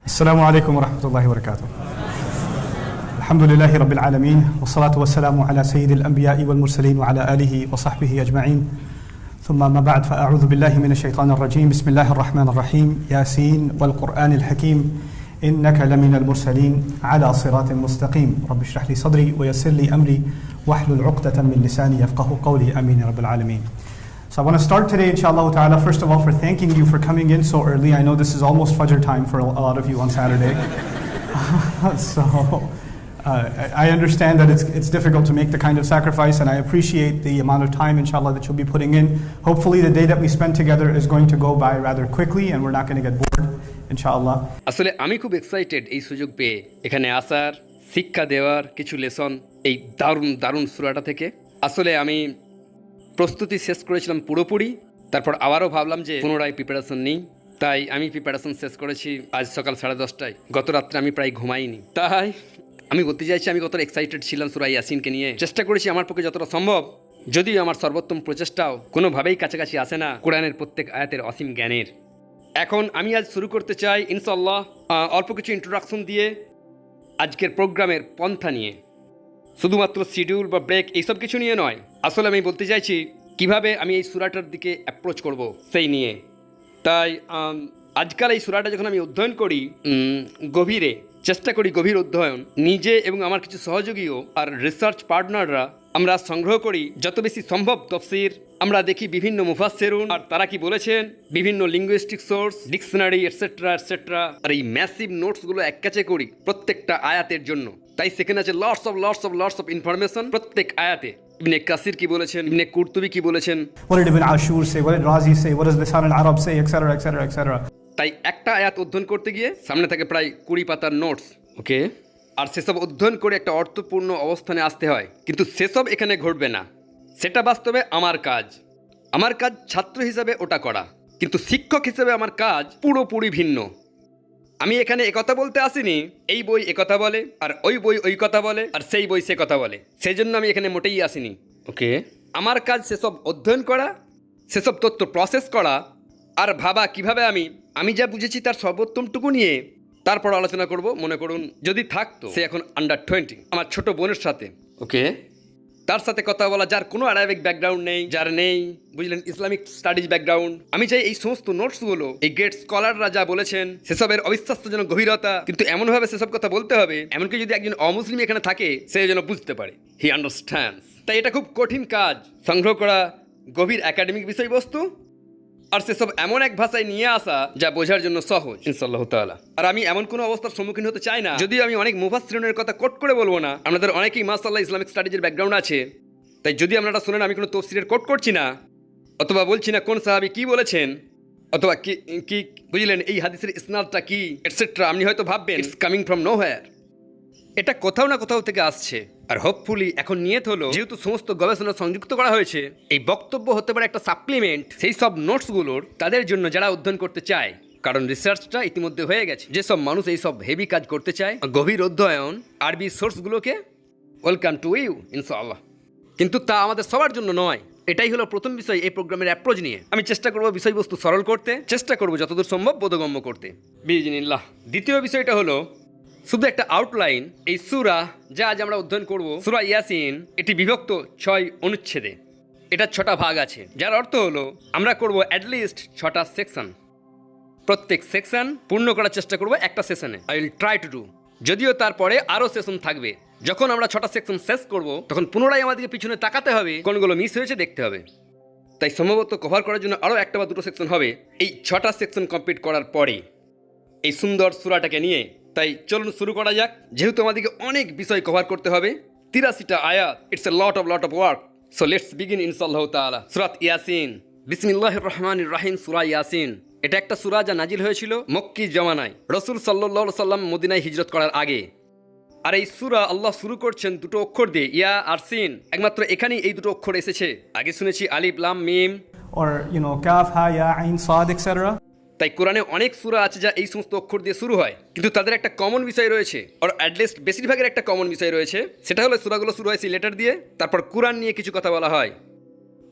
السلام عليكم ورحمة الله وبركاته. الحمد لله رب العالمين والصلاة والسلام على سيد الأنبياء والمرسلين وعلى آله وصحبه أجمعين. ثم ما بعد فأعوذ بالله من الشيطان الرجيم. بسم الله الرحمن الرحيم. ياسين والقرآن الحكيم إنك لمن المرسلين على صراط مستقيم. رب اشرح لي صدري ويسر لي أمري واحلل عقدة من لساني يفقه قولي. آمين يا رب العالمين. So I want to start today, inshallah ta'ala, first of all, for thanking you for coming in so early. I know this is almost Fajr time for a lot of you on Saturday. I understand that it's difficult to make the kind of sacrifice, and I appreciate the amount of time, inshallah, that you'll be putting in. Hopefully the day that we spend together is going to go by rather quickly, and we're not going to get bored, inshallah. আসলে আমি খুব excited এই সুযোগ পেয়ে এখানে আসার, শিক্ষা দেওয়ার কিছু লেসন এই দারুণ দারুণ সূরাটা থেকে। আসলে আমি প্রস্তুতি শেষ করেছিলাম পুরোপুরি, তারপর আবারও ভাবলাম যে পুনরায় প্রিপারেশন নিই। তাই আমি প্রিপারেশন শেষ করেছি আজ সকাল 10:30টায়। গত রাত্রে আমি প্রায় ঘুমাইনি। তাই আমি বলতে চাইছি আমি কতটা এক্সাইটেড ছিলাম সূরা ইয়াসিনকে নিয়ে। চেষ্টা করেছি আমার পক্ষে যতটা সম্ভব, যদিও আমার সর্বোত্তম প্রচেষ্টাও কোনোভাবেই কাছাকাছি আসে না কোরআনের প্রত্যেক আয়াতের অসীম জ্ঞানের। এখন আমি আজ শুরু করতে চাই ইনশাআল্লাহ অল্প কিছু ইন্ট্রোডাকশন দিয়ে আজকের প্রোগ্রামের পন্থা নিয়ে। শুধুমাত্র শিডিউল বা ব্রেক এইসব কিছু নিয়ে নয়, আসলে আমি বলতে চাইছি কিভাবে আমি এই সূরাটার দিকে অ্যাপ্রোচ করব সেই নিয়ে। তাই আজকাল এই সূরাটা যখন আমি অধ্যয়ন করি গভীরে, চেষ্টা করি গভীর অধ্যয়ন, নিজে এবং আমার কিছু সহযোগীও আর রিসার্চ পার্টনাররা আমরা সংগ্রহ করি যত বেশি সম্ভব তাফসীর। আমরা দেখি বিভিন্ন মুফাসসিরুন আর তারা কি বলেছেন, বিভিন্ন linguistic source, dictionary etcetera etcetera, আর এই ম্যাসিভ নোটসগুলো এক কাছে করি প্রত্যেকটা আয়াতের জন্য। তাই সেখানে আছে লটস অফ ইনফরমেশন প্রত্যেক আয়াতে। ইবনে কাসির কি বলেছেন, ইবনে কুরতুবি কি বলেছেন, What did Ibn Ashur say? What did Razi say? What does Lisan al-Arab say? Etc. etc. etc. তাই একটা আয়াত অধ্যয়ন করতে গিয়ে সামনে থাকে প্রায় 20 পাতার নোটস। ওকে, আর সেসব অধ্যয়ন করে একটা অর্থপূর্ণ অবস্থানে আসতে হয়। কিন্তু সেসব এখানে ঘটবে না, সেটা বাস্তবে আমার কাজ। আমার কাজ ছাত্র হিসাবে ওটা করা, কিন্তু শিক্ষক হিসেবে আমার কাজ পুরোপুরি ভিন্ন। আমি এখানে একথা বলতে আসিনি এই বই একথা বলে আর ওই বই ওই কথা বলে আর সেই বই সে কথা বলে, সেই জন্য আমি এখানে মোটেই আসিনি। ওকে, আমার কাজ সেসব অধ্যয়ন করা, সেসব তথ্য প্রসেস করা আর ভাবা কিভাবে আমি যা বুঝেছি তার সর্বোত্তমটুকু নিয়ে তারপর আলোচনা করব। মনে করুন যদি থাকতো সে এখন আন্ডার 20, আমার ছোট বোনের সাথে, ওকে, তার সাথে কথা বলা যার কোনো আরবিক ব্যাকগ্রাউন্ড নেই, যার নেই বুঝলেন ইসলামিক স্টাডিজ ব্যাকগ্রাউন্ড। আমি চাই এই সমস্ত নোটসগুলো এই গ্রেট স্কলাররা যা বলেছেন সেসবের অবিশ্বাস্যজনক গভীরতা, কিন্তু এমনভাবে সেসব কথা বলতে হবে এমনকি যদি একজন অমুসলিম এখানে থাকে সে যেন বুঝতে পারে, হি আন্ডারস্ট্যান্ডস। তাই এটা খুব কঠিন কাজ, সংগ্রহ করা গভীর একাডেমিক বিষয়বস্তু আর সেসব এমন এক ভাষায় নিয়ে আসা যা বোঝার জন্য সহজ ইনশাআল্লাহ তাআলা। আর আমি এমন কোনো অবস্থার সম্মুখীন হতে চাই না, যদিও আমি অনেক মুফাসসিরিনের কথা কোট করে বলবো না। আমাদের অনেকেই মাশাআল্লাহ ইসলামিক স্টাডিজের ব্যাকগ্রাউন্ড আছে, তাই যদি আপনারা শুনেন আমি কোনো তাফসীরের কোট করছি না অথবা বলছি না কোন সাহাবী কি বলেছেন অথবা কি বুঝলেন এই হাদিসের ইসনাদটা কি এটসেট্রা, আপনি হয়তো ভাববেন ইটস কামিং ফ্রম নোহোয়্যার, এটা কোথাও না কোথাও থেকে আসছে। আর হোপফুলি এখন নিয়ত হলো যেহেতু সমস্ত গবেষণা সংযুক্ত করা হয়েছে, এই বক্তব্য হতে পারে একটা সাপ্লিমেন্ট সেই সব নোটসগুলোর তাদের জন্য যারা অধ্যয়ন করতে চায়। কারণ রিসার্চটা ইতিমধ্যে হয়ে গেছে, যেসব মানুষ এই সব হেভি কাজ করতে চায় গভীর অধ্যয়ন আরবি সোর্সগুলোকে, ওয়েলকাম টু ইউ ইনশাআল্লাহ। কিন্তু তা আমাদের সবার জন্য নয়। এটাই হলো প্রথম বিষয় এই প্রোগ্রামের অ্যাপ্রোচ নিয়ে। আমি চেষ্টা করব বিষয়বস্তু সরল করতে, চেষ্টা করব যতদূর সম্ভব বোধগম্য করতে বিইজনিল্লাহ। দ্বিতীয় বিষয়টা হলো শুধু একটা আউটলাইন। এই সূরা যা আজ আমরা অধ্যয়ন করব, সূরা ইয়াসিন, এটি বিভক্ত 6 অনুচ্ছেদে। এটা 6টা ভাগ আছে, যার অর্থ হলো আমরা করব অ্যাটলিস্ট 6টা সেকশন। প্রত্যেক সেকশন পূর্ণ করার চেষ্টা করব একটা সেশনে। I will try to do, যদিও তারপরে আরও সেশন থাকবে। যখন আমরা 6টা সেকশন শেষ করব তখন পুনরায় আমাদেরকে পিছনে তাকাতে হবে, কোনগুলো মিস হয়েছে দেখতে হবে। তাই সম্ভবত কভার করার জন্য আরও একটা বা দুটো সেকশন হবে এই 6টা সেকশন কমপ্লিট করার পরে এই সুন্দর সূরাটাকে নিয়ে। তাই চলুন শুরু করা যাক। যেহেতু আমাদেরকে অনেক বিষয় কভার করতে হবে, 83টা আয়াত, it's a lot of work. So let's begin ইনশাআল্লাহ তাআলা। সূরা ইয়াসিন, বিসমিল্লাহির রহমানির রহিম। সূরা ইয়াসিন এটা একটা সূরা যা নাজিল হয়েছিল মক্কি জামানায়, রাসূল সাল্লাল্লাহু আলাইহি সাল্লাম মদিনায় হিজরত করার আগে। আর এই সূরা আল্লাহ শুরু করছেন দুটো অক্ষর দিয়ে, ইয়া আর সিন। একমাত্র এখানেই এই দুটো অক্ষর এসেছে। আগে শুনেছি আলিফ লাম মিম, Or Kaf, Ha, Ya, Ain, Sad, etc. তাই কোরআনে অনেক সূরা আছে যা এই সমস্ত অক্ষর দিয়ে শুরু হয়, কিন্তু তাদের একটা কমন বিষয় রয়েছে, আর অ্যাটলিস্ট বেশিরভাগের একটা কমন বিষয় রয়েছে। সেটা হলো সূরাগুলো শুরু হয় সেই লেটার দিয়ে, তারপর কোরআন নিয়ে কিছু কথা বলা হয়।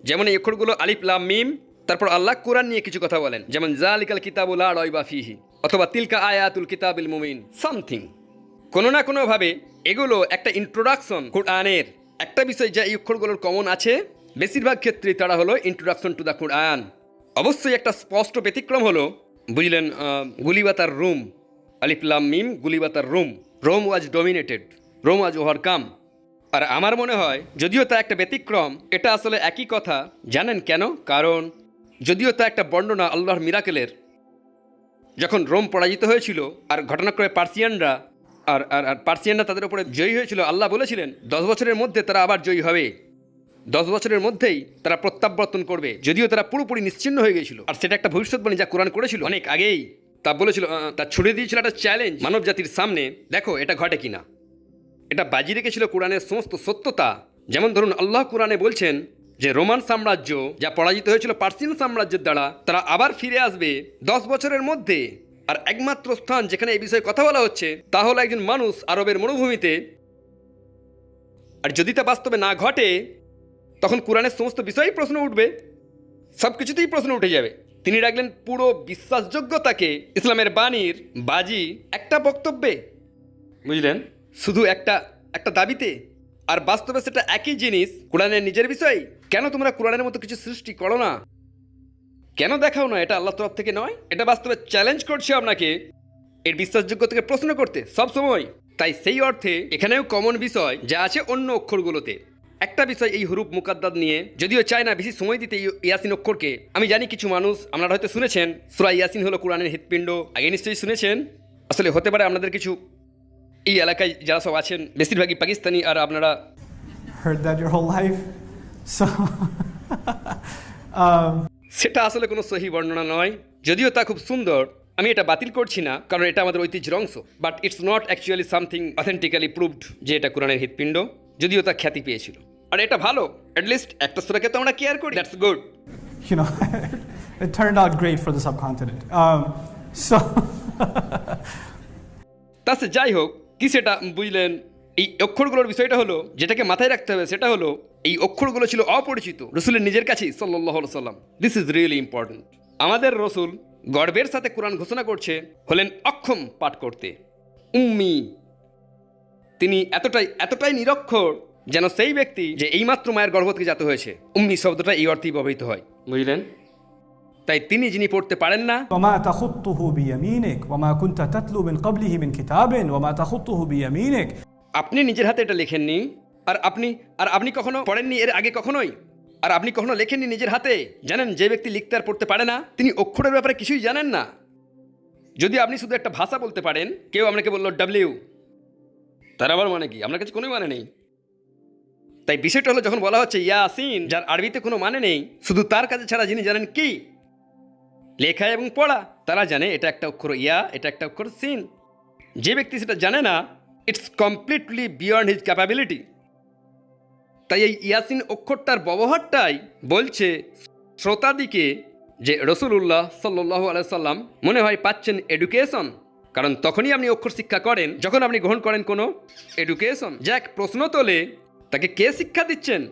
যেমন এই অক্ষরগুলো আলিফ লাম মিম, তারপর আল্লাহ কোরআন নিয়ে কিছু কথা বলেন, যেমন জালিকাল কিতাবু লা রাইবা ফীহি। অথবা তিলকা আয়াতুল কিতাবিল মুমিন সামথিং। কোনো না কোনোভাবে এগুলো একটা ইন্ট্রোডাকশন কোরআনের। একটা বিষয় যা এই অক্ষরগুলোর কমন আছে, বেশিরভাগ ক্ষেত্রেই তারা হলো ইন্ট্রোডাকশন টু দ্য কোরআন। অবশ্যই একটা স্পষ্ট ব্যতিক্রম হলো, বুঝলেন, গুলিবাতার রুম, আলিফ লাম মিম গুলিবাতার রুম, Rome was dominated, Rome was overcome. আর আমার মনে হয় যদিও তা একটা ব্যতিক্রম, এটা আসলে একই কথা। জানেন কেন? কারণ যদিও তা একটা বর্ণনা আল্লাহর মিরাকেলের, যখন রোম পরাজিত হয়েছিল আর ঘটনাক্রমে পার্সিয়ানরা পার্সিয়ানরা তাদের উপরে জয়ী হয়েছিল, আল্লাহ বলেছিলেন 10 বছরের মধ্যে তারা আবার জয়ী হবে, 10 বছরের মধ্যেই তারা প্রত্যাবর্তন করবে। যদিও তারা পুরোপুরি নিশ্চিহ্ন হয়ে গিয়েছিল, আর সেটা একটা ভবিষ্যৎবাণী যা কোরআন করেছিল অনেক আগেই। তা বলেছিল, তা ছুড়ে দিয়েছিল একটা চ্যালেঞ্জ মানব জাতির সামনে, দেখো এটা ঘটে কিনা। এটা বাজি রেখেছিল কোরআনের সমস্ত সত্যতা। যেমন ধরুন, আল্লাহ কোরআনে বলছেন যে রোমান সাম্রাজ্য যা পরাজিত হয়েছিল পার্সিয়ান সাম্রাজ্যের দ্বারা, তারা আবার ফিরে আসবে 10 বছরের মধ্যে। আর একমাত্র স্থান যেখানে এই বিষয়ে কথা বলা হচ্ছে তা হলো একজন মানুষ আরবের মরুভূমিতে। আর যদি তা বাস্তবে না ঘটে, তখন কোরআনের সমস্ত বিষয়েই প্রশ্ন উঠবে, সব কিছুতেই প্রশ্ন উঠে যাবে। তিনি রাখলেন পুরো বিশ্বাসযোগ্যতাকে ইসলামের বাণীর বাজি একটা বক্তব্যে, বুঝলেন, শুধু একটা দাবিতে। আর বাস্তবে সেটা একই জিনিস কোরআনের নিজের বিষয়। কেন তোমরা কোরআনের মতো কিছু সৃষ্টি করো না? কেন দেখাও না এটা আল্লাহর তরফ থেকে নয়? এটা বাস্তবে চ্যালেঞ্জ করছে আপনাকে এর বিশ্বাসযোগ্যতাকে প্রশ্ন করতে সব সময়। তাই সেই অর্থে এখানেও কমন বিষয় যা আছে অন্য অক্ষরগুলোতে। একটা বিষয় এই হুরুফ মুকাদ্দাদ নিয়ে, যদিও চাই না বেশি সময় দিতে ইয়াসিন অক্ষরকে। আমি জানি কিছু মানুষ, আপনারা হয়তো শুনেছেন সূরা ইয়াসিন হলো কোরআনের হৃৎপিণ্ড, আগে নিশ্চয়ই শুনেছেন। আসলে হতে পারে আপনাদের কিছু এই এলাকায় যারা সব আছেন বেশিরভাগই পাকিস্তানি, আর আপনারা Heard that your whole life. So, সেটা আসলে কোনো সহি বর্ণনা নয়, যদিও তা খুব সুন্দর। আমি এটা বাতিল করছি না, কারণ এটা আমাদের ঐতিহ্যের অংশ। But it's not actually something authentically proved যে এটা কোরআনের হৃৎপিণ্ড, যদিও তা খ্যাতি পেয়েছিল। আর এটা ভালো, অ্যাটলিস্ট একটা সূরাকে তো আমরা কেয়ার করি, that's good. you know, it turned out great for the subcontinent. So, তাছে যাই হোক, কি সেটা বুঝলেন, এই অক্ষরগুলোর বিষয়টা হলো, যেটাকে মাথায় রাখতে হবে সেটা হলো, এই অক্ষরগুলো ছিল অপরিচিত রাসূলের নিজের কাছেই সাল্লাল্লাহু আলাইহি সাল্লাম। This is really important. আমাদের রাসূল গর্বের সাথে কোরআন ঘোষণা করছে হলেন অক্ষম পাঠ করতে, উম্মি। তিনি এতটাই নিরক্ষর যেন সেই ব্যক্তি যে এইমাত্র মায়ের গর্ভ থেকে জাত হয়েছে। উম্মি শব্দটা এই অর্থেই ব্যবহৃত হয়, বুঝলেন। তাই তিনি যিনি পড়তে পারেন না, وما تخطه بيمينك وما كنت تتلو من قبله من كتاب وما تخطه بيمينك. আপনি নিজের হাতে এটা লেখেননি, আর আপনি কখনো পড়েননি এর আগে কখনোই, আর আপনি কখনো লেখেননি নিজের হাতে। জানেন, যে ব্যক্তি লিখতে আর পড়তে পারে না তিনি অক্ষরের ব্যাপারে কিছুই জানেন না। যদি আপনি শুধু একটা ভাষা বলতে পারেন, কেউ আপনাকে বলল ডাব্লিউ, তার আবার মানে কি? আপনার কাছে কোনো মানে নেই। তাই বিষয়টা হলো, যখন বলা হচ্ছে ইয়াসিন, যার আরবিতে কোনো মানে নেই, শুধু তার কাছে ছাড়া যিনি জানেন কি লেখা এবং পড়া, তারা জানে এটা একটা অক্ষর ইয়া, এটা একটা অক্ষর সিন। যে ব্যক্তি সেটা জানে না, it's completely beyond his capability. তাই এই ইয়াসিন অক্ষরটার ব্যবহারটাই বলছে শ্রোতাদিকে যে রাসূলুল্লাহ সাল্লাল্লাহু আলাইহি সাল্লাম মনে হয় পাচ্ছেন এডুকেশন। কারণ তখনই আপনি অক্ষর শিক্ষা করেন যখন আপনি গ্রহণ করেন কোনো এডুকেশন। যাক, প্রশ্ন তোলে তাকে কে শিক্ষা দিচ্ছেন?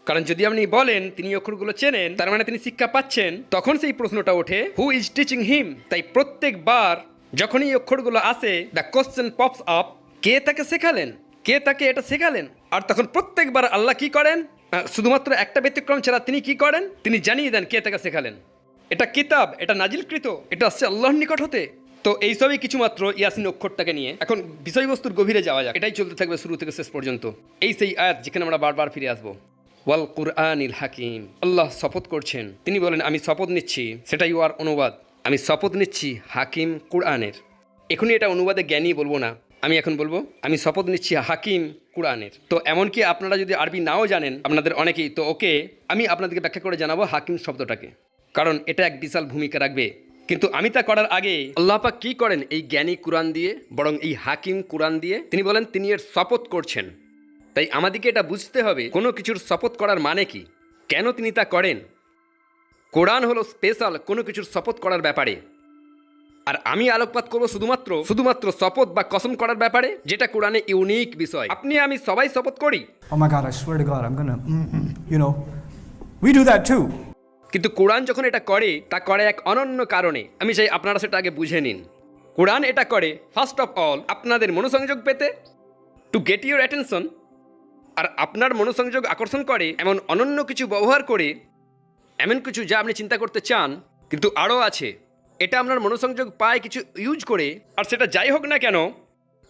কারণ যদি আপনি বলেন তিনি অক্ষরগুলো চেনেন, তার মানে তিনি শিক্ষা পাচ্ছেন, তখন সেই প্রশ্নটা ওঠে, হু ইজ টিচিং হিম? তাই প্রত্যেকবার যখনই এই অক্ষরগুলো আসে, দ্য কোশ্চেন পপস আপ, কে তাকে শেখালেন, কে তাকে এটা শেখালেন? আর তখন প্রত্যেকবার আল্লাহ কি করেন? শুধুমাত্র একটা ব্যতিক্রম ছাড়া তিনি কি করেন? তিনি জানিয়ে দেন কে তাকে শেখালেন। এটা কিতাব, এটা নাজিলকৃত, এটা আসছে আল্লাহর নিকট হতে। তো এইসবই কিছুমাত্র ইয়াসিন অক্ষরটাকে নিয়ে। এখন বিষয়বস্তুর গভীরে যাওয়া যাক। এটাই চলতে থাকবে শুরু থেকে শেষ পর্যন্ত। এই সেই আয়াত যেখানে আমরা বারবার ফিরে আসবো। ওয়াল কুরআনিল হাকিম, আল্লাহ শপথ করছেন। তিনি বলেন আমি শপথ নিচ্ছি, সেটাই ওয়ার অনুবাদ, আমি শপথ নিচ্ছি হাকিম কুরআনের। এখনই এটা অনুবাদে জ্ঞানী বলবো না, আমি এখন বলবো আমি শপথ নিচ্ছি হাকিম কুরআনের। তো এমনকি আপনারা যদি আরবি নাও জানেন, আপনাদের অনেকেই, তো ওকে আমি আপনাদেরকে ব্যাখ্যা করে জানাবো হাকিম শব্দটাকে, কারণ এটা এক বিশাল ভূমিকা রাখবে। কিন্তু আমি তা করার আগে আল্লাহ পাক কি করেন এই জ্ঞানী কুরআন দিয়ে, বরং এই হাকিম কুরআন দিয়ে? তিনি বলেন তিনি এর শপথ করছেন। তাই আমাদেরকে এটা বুঝতে হবে কোনো কিছুর শপথ করার মানে কি, কেন তিনি তা করেন। কোরআন হলো স্পেশাল কোনো কিছুর শপথ করার ব্যাপারে। আর আমি আলোকপাত করবো শুধুমাত্র শপথ বা কসম করার ব্যাপারে, যেটা কোরআনে ইউনিক বিষয়। আপনি আমি সবাই শপথ করি। Oh my God, I swear to God, I'm gonna, we do that too. কিন্তু কোরআন যখন এটা করে তা করে এক অনন্য কারণে। আমি চাই আপনারা সেটা আগে বুঝে নিন। কোরআন এটা করে ফার্স্ট অফ অল আপনাদের মনোসংযোগ পেতে, টু গেট ইউর অ্যাটেনশন। আর আপনার মনোসংযোগ আকর্ষণ করে এমন অনন্য কিছু ব্যবহার করে, এমন কিছু যা আপনি চিন্তা করতে চান কিন্তু আরও আছে। এটা আপনার মনোসংযোগ পায় কিছু ইউজ করে, আর সেটা যাই হোক না কেন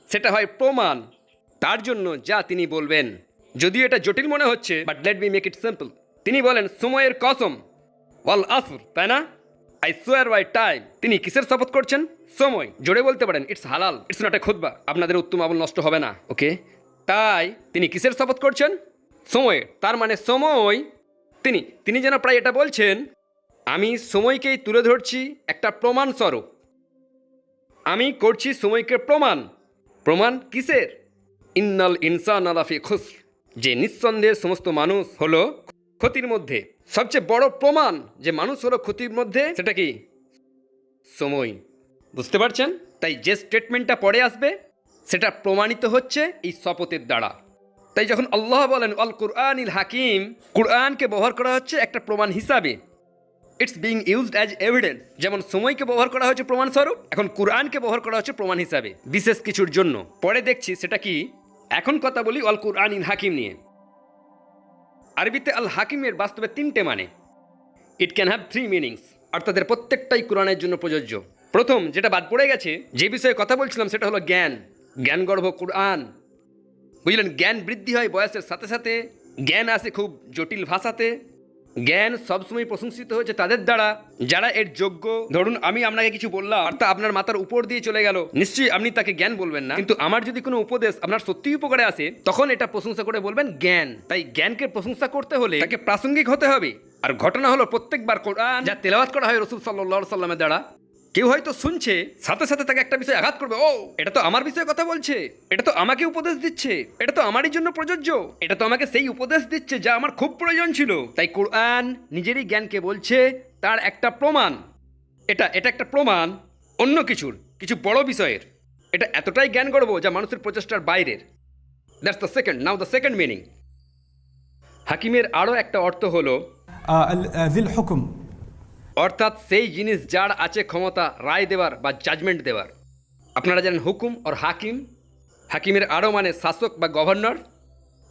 সেটা হয় প্রমাণ তার জন্য যা তিনি বলবেন। যদিও এটা জটিল মনে হচ্ছে, but let me make it simple. তিনি বলেন সময়ের কসম, ওয়াল আসর, তাই না? I swear by time. তিনি কিসের শপথ করছেন? সময়। জোরে বলতে পারেন, ইটস হালাল, ইটস নট এ খুতবা। আপনাদের উত্তম আমল নষ্ট হবে না, ওকে? তাই তিনি কিসের শপথ করছেন? সময়। তার মানে সময়, তিনি যেন প্রায় এটা বলছেন, আমি সময়কেই তুলে ধরছি একটা প্রমাণ স্বরূপ। আমি করছি সময়কে প্রমাণ। প্রমাণ কিসের? ইন্নাল ইনসান আলাফি খুসর, যে নিঃসন্দেহে সমস্ত মানুষ হলো ক্ষতির মধ্যে। সবচেয়ে বড় প্রমাণ যে মানুষ হলো ক্ষতির মধ্যে, সেটা কি? সময়। বুঝতে পারছেন? তাই যে স্টেটমেন্টটা পরে আসবে সেটা প্রমাণিত হচ্ছে এই শপথের দ্বারা। তাই যখন আল্লাহ বলেন আল কুরআনিল হাকিম, কুরআনকে ব্যবহার করা হচ্ছে একটা প্রমাণ হিসাবে। It's being used as evidence. যেমন সময়কে ব্যবহার করা হচ্ছে প্রমাণস্বরূপ, এখন কুরআনকে ব্যবহার করা হচ্ছে প্রমাণ হিসাবে বিশেষ কিছুর জন্য। পরে দেখছি সেটা কি। এখন কথা বলি আল কুরআনিল হাকিম নিয়ে। আরবিতে আল হাকিমের বাস্তবে 3টে মানে। ইট ক্যান হ্যাভ 3 মিনিংস, আর তাদের প্রত্যেকটাই কোরআনের জন্য প্রযোজ্য। প্রথম যেটা বাদ পড়ে গেছে, যে বিষয়ে কথা বলছিলাম, সেটা হলো জ্ঞান। জ্ঞানগর্ভ কোরআন, বুঝলেন? জ্ঞান বৃদ্ধি হয় বয়সের সাথে সাথে, জ্ঞান আসে খুব জটিল ভাষাতে। জ্ঞান সবসময় প্রশংসিত হয়েছে তাদের দ্বারা যারা এর যোগ্য। ধরুন আমি আপনাকে কিছু বললাম, আর তা আপনার মাথার উপর দিয়ে চলে গেল, নিশ্চয়ই আপনি তাকে জ্ঞান বলবেন না। কিন্তু আমার যদি কোনো উপদেশ আপনার সত্যিই উপকারে আসে, তখন এটা প্রশংসা করে বলবেন জ্ঞান। তাই জ্ঞানকে প্রশংসা করতে হলে তাকে প্রাসঙ্গিক হতে হবে। আর ঘটনা হলো প্রত্যেকবার কোরআন যা তেলাওয়াত করা হয় রাসূল সাল্লাল্লাহু আলাইহি সাল্লামের দ্বারা, কেউ হয়তো শুনছে, সাথে সাথে তাকে একটা বিষয় আঘাত করবে। ও, এটা তো আমার বিষয়ে কথা বলছে, এটা তো আমাকে উপদেশ দিচ্ছে, এটা তো আমারই জন্য প্রযোজ্য, এটা তো আমাকে সেই উপদেশ দিচ্ছে যা আমার খুব প্রয়োজন ছিল। তাই কোরআন নিজেরই জ্ঞানকে বলছে তার একটা প্রমাণ। এটা একটা প্রমাণ অন্য কিছু বড় বিষয়ের। এটা এতটাই জ্ঞান গর্ব যা মানুষের প্রচেষ্টার বাইরের। That's the second. Now the second meaning. হাকিমের আরও একটা অর্থ হলো যিল হুকুম, অর্থাৎ সেই জিনিস যার আছে ক্ষমতা রায় দেওয়ার বা জাজমেন্ট দেওয়ার। আপনারা জানেন হুকুম আর হাকিম। হাকিমের আরও মানে শাসক বা গভর্নর।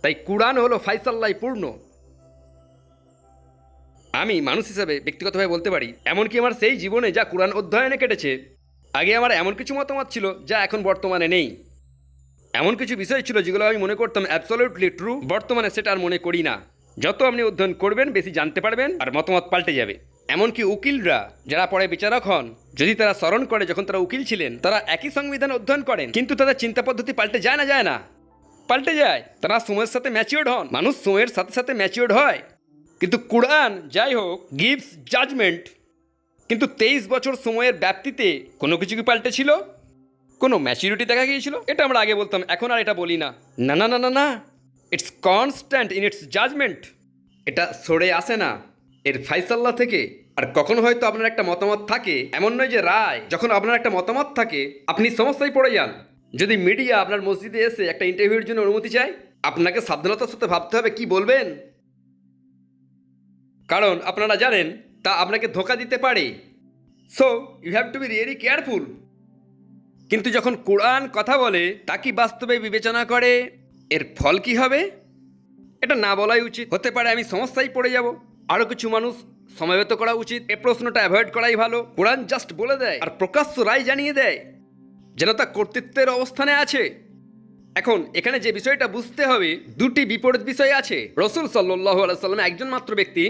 তাই কুরআন হলো ফাইসাল্লায় পূর্ণ। আমি মানুষ হিসেবে ব্যক্তিগতভাবে বলতে পারি, এমনকি আমার সেই জীবনে যা কুরআন অধ্যয়নে কেটেছে, আগে আমার এমন কিছু মতামত ছিল যা এখন বর্তমানে নেই। এমন কিছু বিষয় ছিল যেগুলো আমি মনে করতাম অ্যাবসলিউটলি ট্রু, বর্তমানে সেটা আর মনে করি না। যত আপনি অধ্যয়ন করবেন বেশি জানতে পারবেন, আর মতামত পাল্টে যাবে। এমনকি উকিলরা যারা পরে বিচারক হন, যদি তারা স্মরণ করে যখন তারা উকিল ছিলেন, তারা একই সংবিধান অধ্যয়ন করেন, কিন্তু তাদের চিন্তা পদ্ধতি পাল্টে যায় না, পাল্টে যায়। তারা সময়ের সাথে ম্যাচিওর্ড হন। মানুষ সময়ের সাথে সাথে ম্যাচিওর্ড হয়। কিন্তু কুরআন যাই হোক গিভস জাজমেন্ট। কিন্তু 23 বছর সময়ের ব্যাপ্তিতে কোনো কিছু কি পাল্টে ছিল? কোনো ম্যাচুরিটি দেখা গিয়েছিল? এটা আমরা আগে বলতাম, এখন আর এটা বলি না। না, it's constant in its judgement. এটা সরে আসে না এর ফাইসাল্লা থেকে। আর কখনো হয়তো আপনার একটা মতামত থাকে, এমন নয় যে রায়। যখন আপনার একটা মতামত থাকে, আপনি সমস্যায় পড়ে যান। যদি মিডিয়া আপনার মসজিদে এসে একটা ইন্টারভিউর জন্য অনুমতি চায়, আপনাকে সাবধানতার সাথে ভাবতে হবে কি বলবেন, কারণ আপনারা জানেন তা আপনাকে ধোঁকা দিতে পারে। So you have to be really careful. কিন্তু যখন কোরআন কথা বলে, তা কি বাস্তবে বিবেচনা করে এর ফল কি হবে? এটা না বলাই উচিত। হতে পারে আমি সমস্যায় পড়ে যাব, আরও কিছু মানুষ সমবেত করা উচিত। এই প্রশ্নটা অ্যাভয়েড করাই ভালো। কোরআন জাস্ট বলে দেয় আর প্রকাশ্য রায় জানিয়ে দেয় যেন তা কর্তৃত্বের অবস্থানে আছে। এখন এখানে যে বিষয়টা বুঝতে হবে, দুটি বিপরীত বিষয় আছে। রাসূল সাল্লাল্লাহু আলাইহি সাল্লাম একজন মাত্র ব্যক্তি,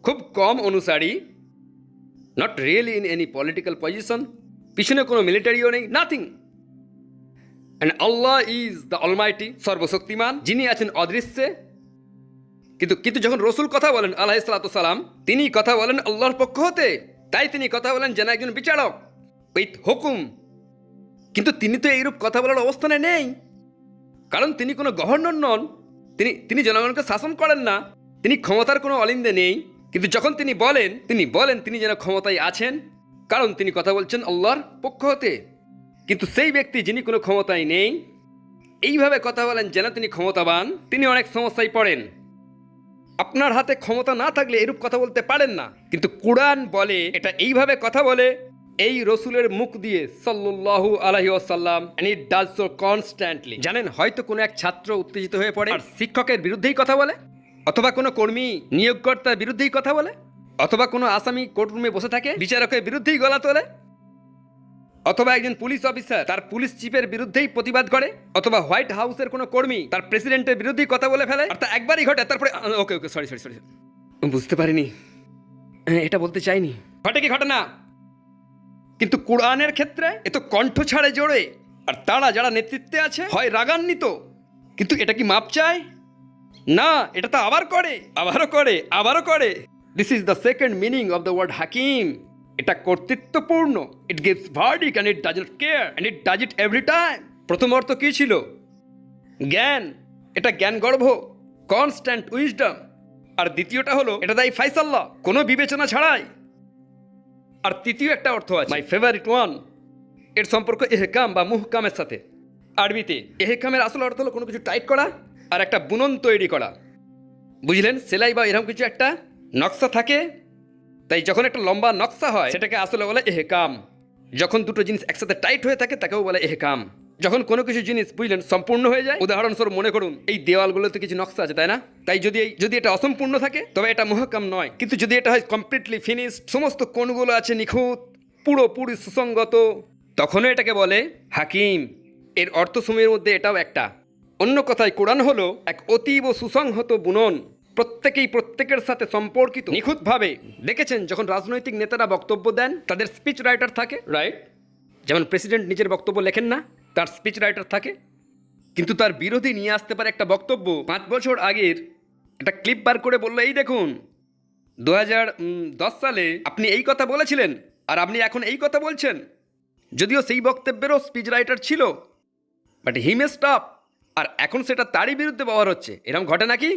খুব কম অনুসারী, not really in any political position, পিছনে কোনো মিলিটারিও নেই, nothing. And Allah is the Almighty, সর্বশক্তিমান, যিনি আছেন অদৃশ্যে। কিন্তু যখন রসুল কথা বলেন আলাইহিস সালাতু সালাম, তিনি কথা বলেন আল্লাহর পক্ষ হতে। তাই তিনি কথা বলেন যেন একজন বিচারক উইথ হুকুম। কিন্তু তিনি তো এইরূপ কথা বলার অবস্থানে নেই, কারণ তিনি কোনো গভর্নর নন। তিনি জনগণকে শাসন করেন না, তিনি ক্ষমতার কোনো অলিন্দে নেই। কিন্তু যখন তিনি বলেন তিনি যেন ক্ষমতায় আছেন, কারণ তিনি কথা বলছেন আল্লাহর পক্ষ হতে। কিন্তু সেই ব্যক্তি যিনি কোনো ক্ষমতায় নেই, এইভাবে কথা বলেন যেন তিনি ক্ষমতাবান, তিনি অনেক সমস্যায় পড়েন। আপনার হাতে ক্ষমতা না থাকলে এরূপ কথা বলতে পারেন না, কিন্তু কোরআন বলে এটা এইভাবে কথা বলে এই রসুলের মুখ দিয়ে সাল্লাল্লাহু আলাইহি ওয়াসাল্লাম, and it does so constantly. জানেন, হয়তো কোনো এক ছাত্র উত্তেজিত হয়ে পড়ে আর শিক্ষকের বিরুদ্ধেই কথা বলে, অথবা কোনো কর্মী নিয়োগকর্তার বিরুদ্ধেই কথা বলে, অথবা কোনো আসামি কোর্টরুমে বসে থাকে বিচারকের বিরুদ্ধেই গলা তোলে, অথবা একজন পুলিশ অফিসার তার পুলিশ চিফের বিরুদ্ধেই প্রতিবাদ করে, অথবা হোয়াইট হাউসের কোনো কর্মী তার প্রেসিডেন্টের বিরুদ্ধেই কথা বলে ফেলে। আর তা একবারই ঘটে, তারপরে ওকে ওকে সরি সরি সরি বুঝতে পারিনি, এটা বলতে চাইনি, ঘটে কি ঘটে না। কিন্তু কোরআনের ক্ষেত্রে এ তো কণ্ঠ ছাড়ে জোরে, আর তারা যারা নেতৃত্বে আছে হয় রাগান্বিত, কিন্তু এটা কি মাপ চায় না, এটা তো আবার করে, আবারও করে, আবারও করে। This is the second meaning of the word হাকিম। এটা কর্তৃত্বপূর্ণ, it gives verdict and it doesn't care and it does it every time. প্রথম অর্থ কি ছিল? জ্ঞান, এটা জ্ঞান গর্ভ, কনস্ট্যান্ট উইজডম। আর দ্বিতীয়টা হলো এটা দায়ী ফাইসাল্লাহ, কোনো বিবেচনা ছাড়াই। আর তৃতীয় একটা অর্থ আছে, মাই ফেভারিট ওয়ান, এর সম্পর্ক এহকাম বা মুহকামের সাথে। আরবিতে এহকামের আসল অর্থ হলো কোনো কিছু টাইট করা আর একটা বুনন তৈরি করা, বুঝলেন? সেলাই বা এরকম কিছু একটা নকশা থাকে, তাই যখন একটা লম্বা নকশা হয় সেটাকে আসলে বলে এহকাম। যখন দুটো জিনিস একসাথে টাইট হয়ে থাকে তাকেও বলে এহকাম। যখন কোনো কিছু জিনিস বুঝলেন সম্পূর্ণ হয়ে যায়, উদাহরণস্বরূপ মনে করুন এই দেওয়ালগুলোতে কিছু নকশা আছে, তাই না? তাই যদি এটা অসম্পূর্ণ থাকে তবে এটা মুহকাম নয়, কিন্তু যদি এটা হয় কমপ্লিটলি ফিনিশড, সমস্ত কোণগুলো আছে নিখুঁত, পুরোপুরি সুসংগত, তখনও এটাকে বলে হাকিম। এর অর্থসমূহের মধ্যে এটাও একটা। অন্য কথায় কোরআন হলো এক অতীব সুসংহত বুনন, প্রত্যেকেই প্রত্যেকের সাথে সম্পর্কিত নিখুঁতভাবে। দেখেছেন যখন রাজনৈতিক নেতারা বক্তব্য দেন তাদের স্পিচ রাইটার থাকে, রাইট? যেমন প্রেসিডেন্ট নিজের বক্তব্য লেখেন না, তার স্পিচ রাইটার থাকে, কিন্তু তার বিরোধী নিয়ে আসতে পারে একটা বক্তব্য 5 বছর আগের একটা ক্লিপ বার করে বললো, এই দেখুন 2010 সালে আপনি এই কথা বলেছিলেন আর আপনি এখন এই কথা বলছেন, যদিও সেই বক্তব্যেরও স্পিচ রাইটার ছিল, বাট হি মেসড আপ, আর এখন সেটা তারই বিরুদ্ধে ব্যবহার হচ্ছে। এরকম ঘটে নাকি?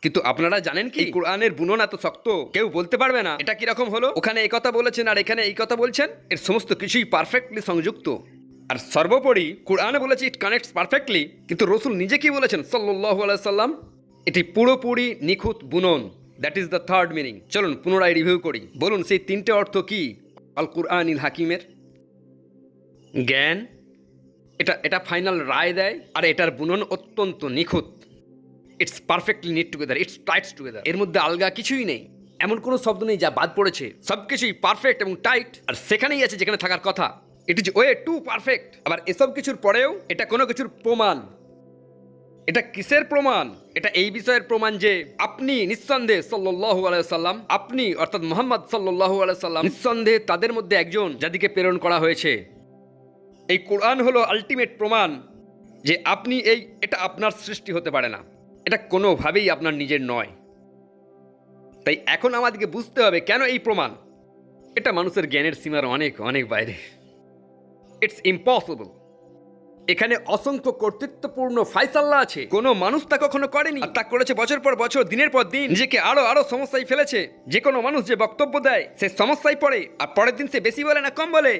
কিন্তু আপনারা জানেন কি কোরআনের বুনন এত শক্ত, কেউ বলতে পারবে না এটা কিরকম হলো, ওখানে এই কথা বলেছেন আর এখানে এই কথা বলছেন, এর সমস্ত কিছুই পারফেক্টলি সংযুক্ত। আর সর্বোপরি কোরআনে বলেছে ইট কানেক্টস পারফেক্টলি, কিন্তু রসুল নিজে কি বলেছেন সাল্লাল্লাহু আলাইহি সাল্লাম, এটি পুরোপুরি নিখুঁত বুনন। That is the third meaning. চলুন পুনরায় রিভিউ করি। বলুন সেই তিনটে অর্থ কি আল কুরআনিল হাকিমের? জ্ঞান, এটা ফাইনাল রায় দেয়, আর এটার বুনন অত্যন্ত নিখুঁত। It's perfectly knit together, it's tights together. এর মধ্যে আলগা কিছুই নেই, এমন কোনো শব্দ নেই যা বাদ পড়েছে, সব কিছুই পারফেক্ট এবং টাইট, আর সেখানেই আছে যেখানে থাকার কথা। It is way to perfect. আবার এসব কিছুর পরেও এটা কোনো কিছুর প্রমাণ। এটা কিসের প্রমাণ? এটা এই বিষয়ের প্রমাণ যে আপনি নিঃসন্দেহে সাল্লাল্লাহু আলাইহি সাল্লাম, আপনি অর্থাৎ মুহাম্মদ সাল্লাল্লাহু আলাইহি সাল্লাম নিঃসন্দেহে তাদের মধ্যে একজন যাদেরকে প্রেরণ করা হয়েছে। এই কোরআন হলো আলটিমেট প্রমাণ যে আপনি এটা আপনার সৃষ্টি হতে পারে না, এটা কোনোভাবেই আপনার নিজের নয়। তাই এখন আমাদেরকে বুঝতে হবে কেন এই প্রমাণ। এটা মানুষের জ্ঞানের সীমার অনেক অনেক বাইরে। It's impossible. এখানে অসংখ্য কর্তৃত্বপূর্ণ ফায়সালা আছে, কোনো মানুষ তা কখনো করেনি, আর তা করেছে বছর পর বছর, দিনের পর দিন, নিজেকে আরো সমস্যায় ফেলেছে। যে কোনো মানুষ যে বক্তব্য দেয় সে সমস্যায় পড়ে, আর পরের দিন সে বেশি বলে না কম বলে,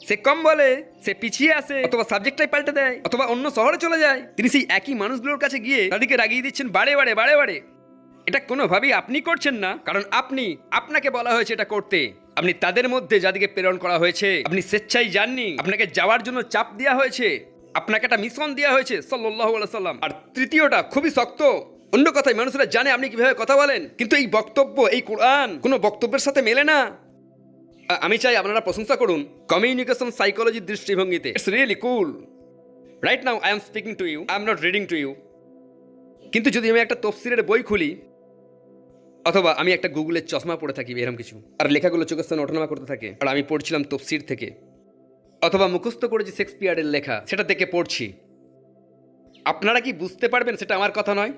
সে কম বলে, সে পিছিয়ে আসে, অথবা সাবজেক্টটাই পাল্টে দেয়, অথবা অন্য শহরে চলে যায়। তিনি সেই একই মানুষগুলোর কাছে গিয়ে তাদেরকে রাগিয়ে দিচ্ছেন বারে বারে বারে বারে। এটা কোনোভাবেই আপনি করছেন না, কারণ আপনাকে বলা হয়েছে এটা করতে। আপনি তাদের মধ্যে যাদেরকে প্রেরণ করা হয়েছে আপনি স্বেচ্ছায় যাননি, আপনাকে যাওয়ার জন্য চাপ দেওয়া হয়েছে, আপনাকে একটা মিশন দেওয়া হয়েছে সাল্লাল্লাহু আলাইহি সাল্লাম। আর তৃতীয়টা খুবই শক্ত। অন্য কথায় মানুষরা জানে আপনি কিভাবে কথা বলেন, কিন্তু এই বক্তব্য, এই কোরআন কোনো বক্তব্যের সাথে মেলে না। আমি চাই আপনারা প্রশংসা করুন কমিউনিকেশন সাইকোলজির দৃষ্টিভঙ্গিতে। It's really cool. Right now I am speaking to you, I am not reading to you. কিন্তু যদি আমি একটা তফসিরের বই খুলি, অথবা আমি একটা গুগলের চশমা পড়ে থাকি এরকম কিছু, আর লেখাগুলো চোখের সামনে ওঠানামা করতে থাকে, আর আমি পড়ছিলাম তফসির থেকে, অথবা মুখস্থ করেছি শেক্সপিয়ারের লেখা, সেটা থেকে পড়ছি, আপনারা কি বুঝতে পারবেন সেটা আমার কথা নয়?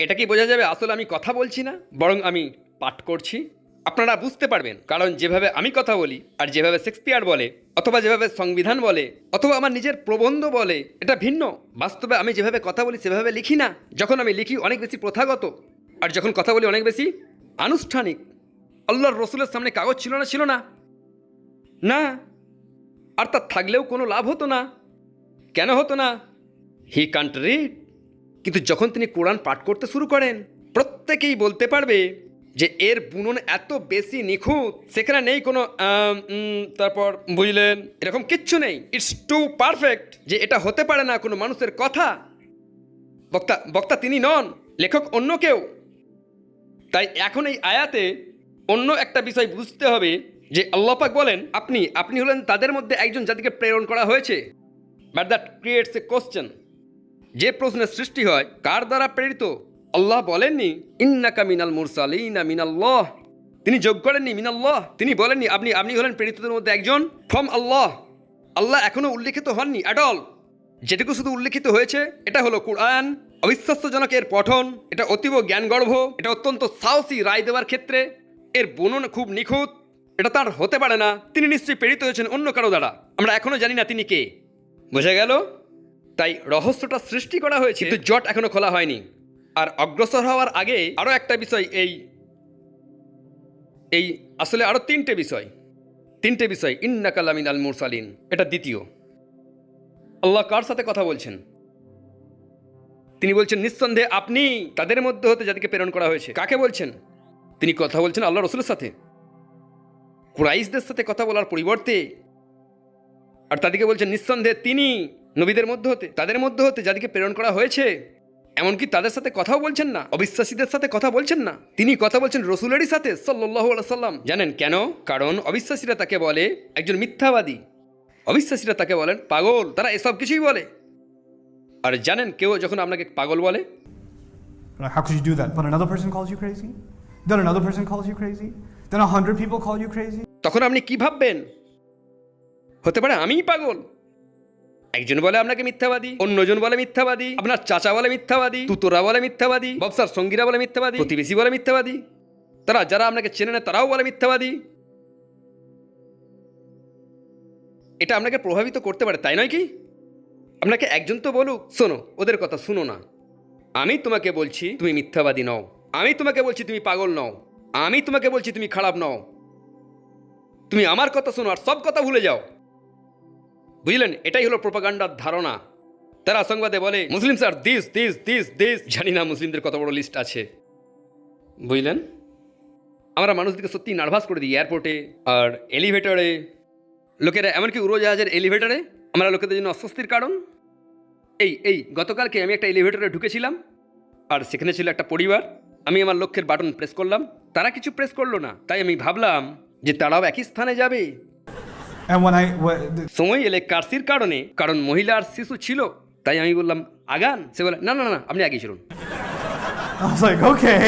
এটা কি বোঝা যাবে আসলে আমি কথা বলছি না, বরং আমি পাঠ করছি? আপনারা বুঝতে পারবেন, কারণ যেভাবে আমি কথা বলি আর যেভাবে শেক্সপিয়ার বলে, অথবা যেভাবে সংবিধান বলে, অথবা আমার নিজের প্রবন্ধ বলে, এটা ভিন্ন। বাস্তবে আমি যেভাবে কথা বলি সেভাবে লিখি না। যখন আমি লিখি অনেক বেশি প্রথাগত, আর যখন কথা বলি অনেক বেশি আনুষ্ঠানিক। আল্লাহর রসুলের সামনে কাগজ ছিল না, না, আর তার থাকলেও কোনো লাভ হতো না। কেন হতো না? হি কান্ট রিড। কিন্তু যখন তিনি কোরআন পাঠ করতে শুরু করেন প্রত্যেকেই বলতে পারবে যে এর বুনন এত বেশি নিখুঁত, সেখানে নেই কোনো তারপর বুঝলেন এরকম কিচ্ছু নেই। ইটস টু পারফেক্ট, যে এটা হতে পারে না কোনো মানুষের কথা। বক্তা তিনি নন, লেখক অন্য কেউ। তাই এখন এই আয়াতে অন্য একটা বিষয় বুঝতে হবে যে আল্লাহ পাক বলেন আপনি হলেন তাদের মধ্যে একজন যাদেরকে প্রেরণ করা হয়েছে। But that creates A question, যে প্রশ্নের সৃষ্টি হয় কার দ্বারা প্রেরিত। আল্লাহ বলেননি ইন্নাকা মিনাল মুরসালিনা মিনাল্লাহ, তিনি যোগ করেননি মিনাল্লাহ, তিনি বলেননি আপনি হলেন প্রেরিতদের মধ্যে একজন ফ্রম আল্লাহ। আল্লাহ এখনো উল্লেখিত হননি অ্যাট অল। যেটুকু শুধু উল্লেখিত হয়েছে এটা হলো কুরআন, অবিশ্বাস্যজনক এর পঠন, এটা অতীব জ্ঞানগর্ভ, এটা অত্যন্ত সাহসী রায় দেওয়ার ক্ষেত্রে, এর বুনন খুব নিখুঁত, এটা তার হতে পারে না। তিনি নিশ্চয়ই প্রেরিত হয়েছেন অন্য কারো দ্বারা, আমরা এখনো জানি না তিনি কে। বোঝা গেল? তাই রহস্যটা সৃষ্টি করা হয়েছে, কিন্তু জট এখনো খোলা হয়নি। আর অগ্রসর হওয়ার আগে আরো একটা বিষয়, এই আসলে আরো তিনটে বিষয় ইন্নাকা লামিনাল মুরসালিন, এটা দ্বিতীয়। আল্লাহ কার সাথে কথা বলছেন? তিনি বলছেন নিঃসন্দেহে আপনি তাদের মধ্যে হতে যাদেরকে প্রেরণ করা হয়েছে। কাকে বলছেন? তিনি কথা বলছেন আল্লাহ রসুলের সাথে, কুরাইশদের সাথে কথা বলার পরিবর্তে। আর তাদেরকে বলছেন নিঃসন্দেহে তিনি নবীদের মধ্যে হতে, তাদের মধ্যে হতে যাদেরকে প্রেরণ করা হয়েছে। এমনকি তাদের সাথে কথাও বলছেন না, অবিশ্বাসীদের সাথে কথা বলছেন না, তিনি কথা বলছেন রসুলেরই সাথে সাল্লাল্লাহু আলাইহি সাল্লাম। জানেন কেন? কারণ অবিশ্বাসীরা তাকে বলে একজন মিথ্যাবাদী, অবিশ্বাসীরা তাকে বলেন পাগল, তারা এসব কিছুই বলে। আর জানেন কেউ যখন আপনাকে পাগল বলে, How could you do that? But another person calls you crazy? Then another person calls you crazy? Then 100 people call you crazy? তখন আপনি কি ভাববেন? হতে পারে আমিই পাগল। একজন বলে আপনাকে মিথ্যাবাদী, অন্যজন বলে মিথ্যাবাদী, আপনার চাচা বলে মিথ্যাবাদী, তুতোরা বলে মিথ্যাবাদী, ব্যবসার সঙ্গীরা বলে মিথ্যাবাদী, প্রতিবেশী বলে মিথ্যাবাদী, তারা যারা আপনাকে চেনে না তারাও বলে মিথ্যাবাদী। এটা আপনাকে প্রভাবিত করতে পারে, তাই নয় কি? আপনাকে একজন তো বলুক শোনো, ওদের কথা শুনো না, আমি তোমাকে বলছি তুমি মিথ্যাবাদী নও, আমি তোমাকে বলছি তুমি পাগল নও, আমি তোমাকে বলছি তুমি খারাপ নও, তুমি আমার কথা শোনো আর সব কথা ভুলে যাও। বুঝলেন? এটাই হলো প্রোপাগান্ডার ধারণা। তারা সংবাদে বলে মুসলিম sir this this this this, জানি না মুসলিমদের কত বড় লিস্ট আছে। বুঝলেন? আমরা মানুষদেরকে সত্যি নার্ভাস করে দিই এয়ারপোর্টে আর এলিভেটরে, লোকেরা এমনকি উড়োজাহাজের এলিভেটরে আমরা লোকেদের জন্য অস্বস্তির কারণ। এই গতকালকে আমি একটা এলিভেটরে ঢুকেছিলাম আর সেখানে ছিল একটা পরিবার। আমি আমার লক্ষ্যের বাটন প্রেস করলাম, তারা কিছু প্রেস করলো না। তাই আমি ভাবলাম যে তারাও একই স্থানে যাবে। সময় এলে কার্সির কারণে, কারণ মহিলা আর শিশু ছিল, তাই আমি বললাম আগান। সে বলে না না না আপনি আগে চলুন। I was like, okay.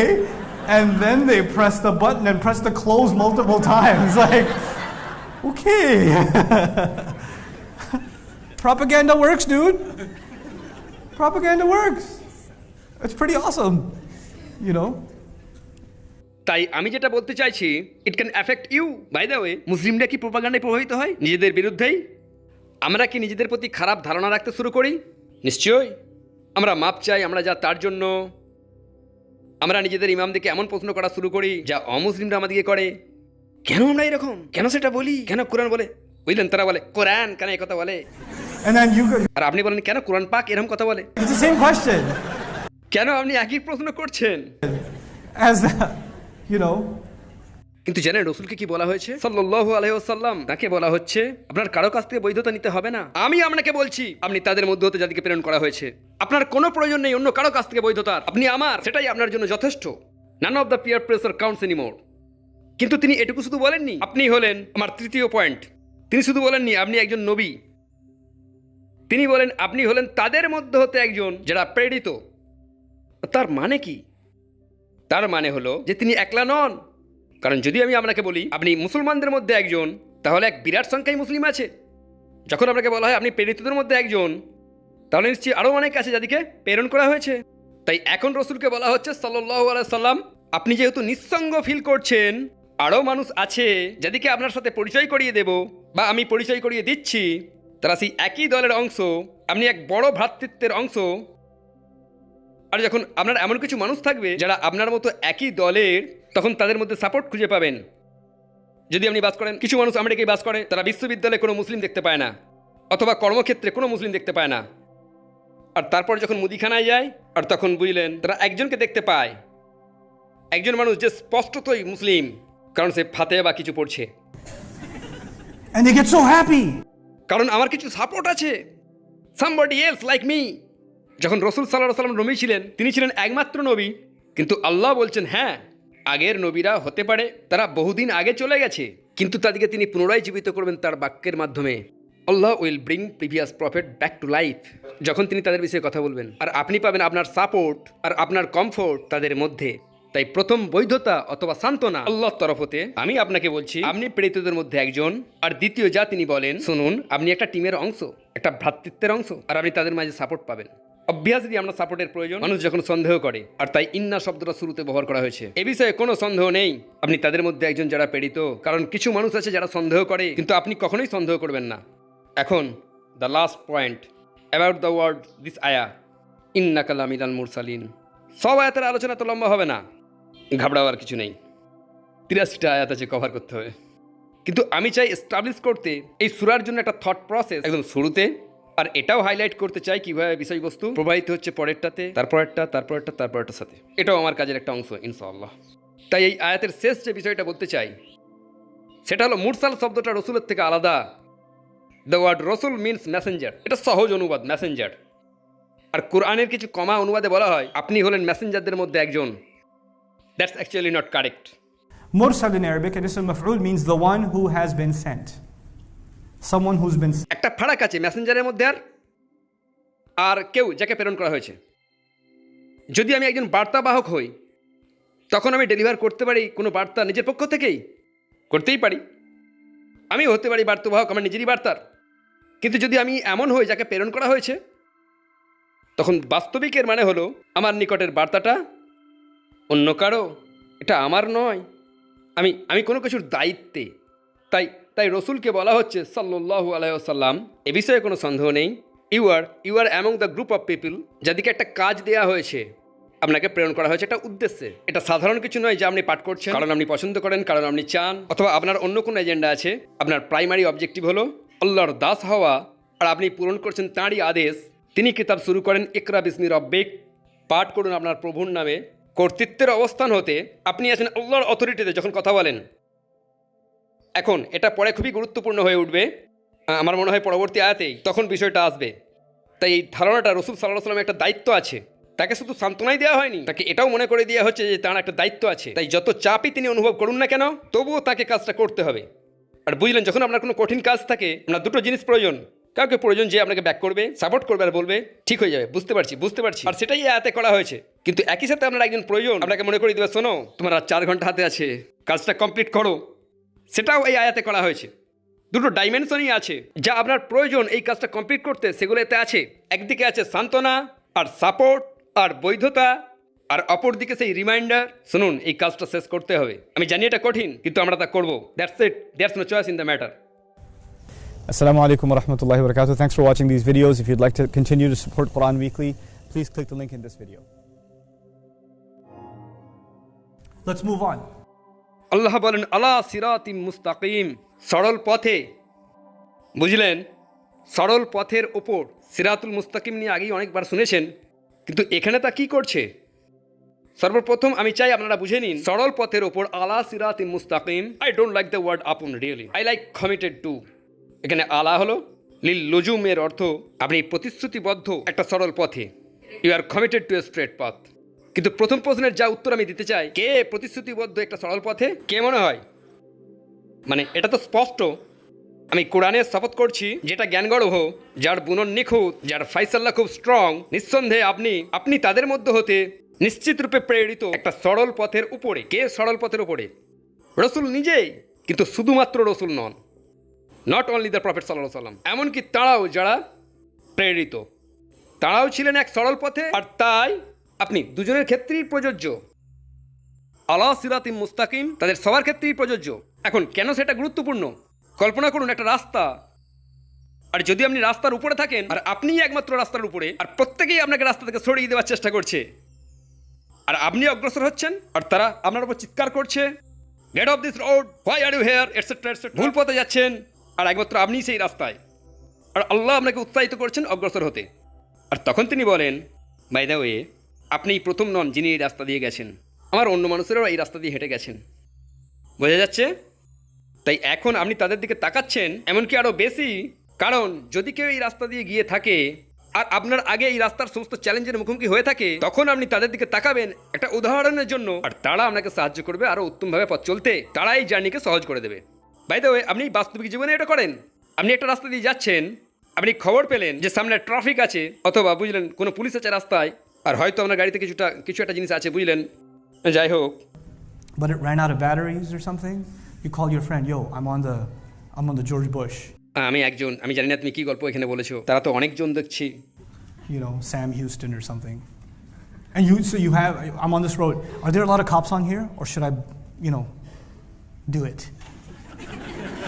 And then they press the button and press the close multiple times. Like, okay. Propaganda works, dude. Propaganda works. It's pretty awesome, you know. তাই আমি যেটা বলতে চাইছি, it can affect you. By the way, মুসলিমরা কি প্রোপাগান্ডায় প্রভাবিত হয় নিজেদের বিরুদ্ধেই? আমরা কি নিজেদের প্রতি খারাপ ধারণা রাখতে শুরু করি? নিশ্চয়ই। আমরা মাপ চাই, আমরা যা তার জন্য। আমরা নিজেদের ইমামদেরকে এমন প্রশ্ন করা শুরু করি যা অমুসলিমরা আমাদেরকে করে। কেন আমরা এরকম, কেন সেটা বলি, কেন কোরআন বলে? বুঝলেন? তারা বলে কোরআন কেন এই কথা বলে, আর আপনি বলেন কেন কোরআন পাক এরকম কথা বলে। It's the same question. কেন আপনি একই প্রশ্ন করছেন? As you know. কিন্তু জানেন রসুলকে কি বলা হয়েছে সাল্লাল্লাহু আলাইহি ওয়াসাল্লাম? তাকে বলা হচ্ছে আপনার কারো কাছ থেকে বৈধতা নিতে হবে না। আমি আপনাকে বলছি আপনি তাদের মধ্যে হতে যাদেরকে প্রেরণ করা হয়েছে, আপনার কোনো প্রয়োজন নেই অন্য কারো কাছ থেকে বৈধতার। আপনি আমার, সেটাই আপনার জন্য যথেষ্ট। None of the peer pressure counts anymore. কিন্তু তিনি এটুকু শুধু বলেননি আপনি হলেন আমার তৃতীয় পয়েন্ট। তিনি শুধু বলেননি আপনি একজন নবী, তিনি বলেন আপনি হলেন তাদের মধ্যে হতে একজন যারা প্রেরিত। তার মানে কি? তার মানে হলো যে তিনি একলা নন। কারণ যদি আমি আপনাকে বলি আপনি মুসলমানদের মধ্যে একজন, তাহলে এক বিরাট সংখ্যায় মুসলিম আছে। যখন আপনাকে বলা হয় আপনি প্রেরিতদের মধ্যে একজন, তাহলে নিশ্চয়ই আরও অনেক আছে যাদেরকে প্রেরণ করা হয়েছে। তাই এখন রসুলকে বলা হচ্ছে সাল্লাল্লাহু আলাইহি সাল্লাম, আপনি যেহেতু নিঃসঙ্গ ফিল করছেন, আরও মানুষ আছে যাদেরকে আপনার সাথে পরিচয় করিয়ে দেব বা আমি পরিচয় করিয়ে দিচ্ছি, তারা সেই একই দলের অংশ, আপনি এক বড় ভ্রাতৃত্বের অংশ। আর যখন আপনার এমন কিছু মানুষ থাকবে যারা আপনার মতো একই দলের, তখন তাদের মধ্যে সাপোর্ট খুঁজে পাবেন। যদি আপনি বাস করেন, কিছু মানুষ আমেরিকায় বাস করে, তারা বিশ্ববিদ্যালয়ে কোনো মুসলিম দেখতে পায় না, অথবা কর্মক্ষেত্রে কোনো মুসলিম দেখতে পায় না। আর তারপর যখন মুদিখানায় যায়, আর তখন বুঝলেন তারা একজনকে দেখতে পায়, একজন মানুষ যে স্পষ্টতই মুসলিম, কারণ সে ফাতেহা বা কিছু পড়ছে, And they get so happy. কারণ আমার কিছু সাপোর্ট আছে, somebody else like me. যখন রসুল সাল্লাল্লাহু আলাইহি ওয়াসাল্লাম নবী ছিলেন, তিনি ছিলেন একমাত্র নবী, কিন্তু আল্লাহ বলছেন হ্যাঁ, আগের নবীরা হতে পারে তারা বহুদিন আগে চলে গেছে, কিন্তু তাদেরকে তিনি পুনরায় জীবিত করবেন তার বাক্যের মাধ্যমে। আল্লাহ will bring previous prophet back to life, যখন তিনি তাদের বিষয়ে কথা বলবেন, আর আপনি পাবেন আপনার সাপোর্ট আর আপনার কমফোর্ট তাদের মধ্যে। তাই প্রথম বৈধতা অথবা সান্ত্বনা আল্লাহর তরফ হতে। আমি আপনাকে বলছি আপনি প্রেরিতদের মধ্যে একজন, আর দ্বিতীয় যা তিনি বলেন শুনুন, আপনি একটা টিমের অংশ, একটা ভ্রাতৃত্বের অংশ, আর আপনি তাদের মাঝে সাপোর্ট পাবেন। অবভিয়াসলি আমরা সাপোর্টের প্রয়োজন মানুষ যখন সন্দেহ করে, আর তাই ইন্না শব্দটা শুরুতে ব্যবহার করা হয়েছে। এ বিষয়ে কোনো সন্দেহ নেই, আপনি তাদের মধ্যে একজন যারা প্রেরিত। কারণ কিছু মানুষ আছে যারা সন্দেহ করে, কিন্তু আপনি কখনোই সন্দেহ করবেন না। এখন the last point about the word this আয়া, ইন্নাকা লামিনাল মুরসালিন। সব আয়াতের আলোচনা তো লম্বা হবে না, ঘাবড়াবার কিছু নেই, 83টা আয়াত আছে কভার করতে হবে। কিন্তু আমি চাই এস্টাবলিশ করতে এই সূরার জন্য একটা থট প্রসেস একদম শুরুতে, আর এটাও হাইলাইট করতে চাই কিভাবে বিষয়বস্তু প্রবাহিত হচ্ছে পরেরটাতে, তারপরেরটার সাথে। এটাও আমার কাজের একটা অংশ ইনশাআল্লাহ। তাই এই আয়াতের শেষ যে বিষয়টা বলতে চাই সেটা হলো মুরসাল শব্দটা রসুলের থেকে আলাদা। দ্য ওয়ার্ড রসুল মিনস মেসেঞ্জার, এটা সহজ অনুবাদ মেসেঞ্জার। আর কোরআনের কিছু কমা অনুবাদে বলা হয় আপনি হলেন মেসেঞ্জারদের মধ্যে একজন। That's actually not correct. Mursal in Arabic, and ism maf'ul means the one who has been sent. Someone who's been sent. একটা ফারাক আছে মেসেঞ্জারের মধ্যে আর কেউ যাকে প্রেরণ করা হয়েছে। যদি আমি একজন বার্তাবাহক হই, তখন আমি ডেলিভার করতে পারি কোনো বার্তা নিজের পক্ষ থেকেই, করতেই পারি। আমিও হতে পারি বার্তাবাহক আমার নিজেরই বার্তার। কিন্তু যদি আমি এমন হই যাকে প্রেরণ করা হয়েছে, তখন বাস্তবিকের মানে হলো আমার নিকটের বার্তাটা অন্য কারো, এটা আমার নয়, আমি কোনো কিছুর দায়িত্বে। তাই রসুলকে বলা হচ্ছে সাল্লাল্লাহু আলাইহি ওয়াসাল্লাম, এ বিষয়ে কোনো সন্দেহ নেই, you are among the group of people, যাদেরকে একটা কাজ দেওয়া হয়েছে, আপনাকে প্রেরণ করা হয়েছে একটা উদ্দেশ্যে। এটা সাধারণ কিছু নয় যে আপনি পাঠ করছেন কারণ আপনি পছন্দ করেন, কারণ আপনি চান, অথবা আপনার অন্য কোনো এজেন্ডা আছে। আপনার প্রাইমারি অবজেক্টিভ হলো আল্লাহর দাস হওয়া, আর আপনি পূরণ করছেন তাঁরই আদেশ। তিনি কিতাব শুরু করেন ইকরা বিসমি রব্বিক, পাঠ করুন আপনার প্রভুর নামে। কর্তৃত্বের অবস্থান হতে আপনি আছেন আল্লাহর অথরিটিতে যখন কথা বলেন। এখন এটা পরে খুবই গুরুত্বপূর্ণ হয়ে উঠবে, আমার মনে হয় পরবর্তী আয়াতেই তখন বিষয়টা আসবে। তাই এই ধারণাটা রসুল সাল্লাল্লাহু আলাইহি ওয়াসাল্লামের একটা দায়িত্ব আছে, তাকে শুধু সান্ত্বনাই দেওয়া হয়নি, তাকে এটাও মনে করে দেওয়া হচ্ছে যে তার একটা দায়িত্ব আছে। তাই যত চাপই তিনি অনুভব করুন না কেন, তবুও তাকে কাজটা করতে হবে। আর বুঝলেন, যখন আপনার কোনো কঠিন কাজ থাকে, আপনার দুটো জিনিস প্রয়োজন। কাউকে প্রয়োজন যে আপনাকে ব্যাক করবে, সাপোর্ট করবে, আর বলবে ঠিক হয়ে যাবে, বুঝতে পারছি, আর সেটাই আয়াতে করা হয়েছে। কিন্তু একই সাথে আপনার একজন প্রয়োজন আপনাকে মনে করে দেবে, শোনো তোমার আর 4 ঘন্টা হাতে আছে, কাজটা কমপ্লিট করো, সেটাও এই আয়াতে করা হয়েছে। দুটো ডাইমেনশনই আছে যা আপনার প্রয়োজন এই কাজটা কমপ্লিট করতে, সেগুলো এতে আছে। একদিকে আছে সান্ত্বনা আর সাপোর্ট আর বৈধতা, আর অপরদিকে সেই রিমাইন্ডার, শুনুন এই কাজটা শেষ করতে হবে। আমি জানি এটা কঠিন, কিন্তু আমরা তা করবো। That's it, there's no choice in the matter. Assalamu alaikum wa rahmatullahi wa barakatuh. Thanks for watching these videos. If you'd like to continue to support Quran Weekly, please click the link in this video. Let's move on. আল্লাহ বলেন আলা সিরাতিম মুস্তাকিম, সরল পথে। বুঝলেন, সরল পথের ওপর। সিরাতুল মুস্তাকিম নিয়ে আগেই অনেকবার শুনেছেন, কিন্তু এখানে তা কি করছে? সর্বপ্রথম আমি চাই আপনারা বুঝে নিন সরল পথের ওপর, আলা সিরাতিম মুস্তাকিম। I don't like the word upon, really I like committed to. এখানে আলা হলো লিল লুজুম, এর অর্থ আপনি প্রতিশ্রুতিবদ্ধ একটা সরল পথে, you are committed to a straight path. কিন্তু প্রথম প্রশ্নের যা উত্তর আমি দিতে চাই, কে প্রতিশ্রুতিবদ্ধ একটা সরল পথে? কে মনে হয়? মানে এটা তো স্পষ্ট। আমি কোরআনের শপথ করছি, যেটা জ্ঞানগর্ভ, যার বুনন নিখুঁত, যার ফাইসাল্লা খুব স্ট্রং, নিঃসন্দেহে আপনি তাদের মধ্যে হতে নিশ্চিত রূপে প্রেরিত একটা সরল পথের উপরে। কে সরল পথের উপরে? রসুল নিজেই, কিন্তু শুধুমাত্র রসুল নন, নট অনলি দ্য প্রফেট সাল্লাল্লাহু আলাইহি ওয়াসাল্লাম, এমনকি তারাও যারা প্রেরিত, তারাও ছিলেন এক সরল পথে। আর তাই আপনি দুজনের ক্ষেত্রেই প্রযোজ্য। আলা সিরাতিম মুস্তাকিম তাদের সবার ক্ষেত্রেই প্রযোজ্য। এখন কেন সেটা গুরুত্বপূর্ণ? কল্পনা করুন একটা রাস্তা, আর যদি আপনি রাস্তার উপরে থাকেন, আর আপনিই একমাত্র রাস্তার উপরে, আর প্রত্যেকেই আপনাকে রাস্তা থেকে সরিয়ে দেওয়ার চেষ্টা করছে, আর আপনি অগ্রসর হচ্ছেন, আর তারা আপনার উপর চিৎকার করছে, get off this road, why are you here, etcetera etcetera. ভুল পথে যাচ্ছেন, আর একমাত্র আপনি সেই রাস্তায়, আর আল্লাহ আপনাকে উৎসাহিত করছেন অগ্রসর হতে। আর তখন তিনি বলেন, বাই দ্য ওয়ে, আপনি প্রথম নন যিনি এই রাস্তা দিয়ে গেছেন, আমার অন্য মানুষেরাও এই রাস্তা দিয়ে হেঁটে গেছেন। বোঝা যাচ্ছে? তাই এখন আপনি তাদের দিকে তাকাচ্ছেন এমনকি আরও বেশি, কারণ যদি কেউ এই রাস্তা দিয়ে গিয়ে থাকে আর আপনার আগে এই রাস্তার সমস্ত চ্যালেঞ্জের মুখোমুখি হয়ে থাকে, তখন আপনি তাদের দিকে তাকাবেন একটা উদাহরণের জন্য, আর তারা আপনাকে সাহায্য করবে আরও উত্তমভাবে পথ চলতে। তারা এই জার্নিকে সহজ করে দেবে। বাই দ্য ওয়ে, আপনি বাস্তবিক জীবনে এটা করেন। আপনি একটা রাস্তা দিয়ে যাচ্ছেন, আপনি খবর পেলেন যে সামনে ট্রাফিক আছে, অথবা বুঝলেন কোনো পুলিশ আছে রাস্তায়, আর হয়তো আপনার গাড়িতে কিছু একটা জিনিস আছে, বুঝলেন, যাই হোক, But it ran out of batteries or something. You call your friend, yo, I'm on the George Bush. আমি জানি না তুমি কি গল্প এখানে বলেছো, তারা তো অনেকজন দেখছি, You know, Sam Houston or something. And I'm on this road. Are there a lot of cops on here? Or should I, do it?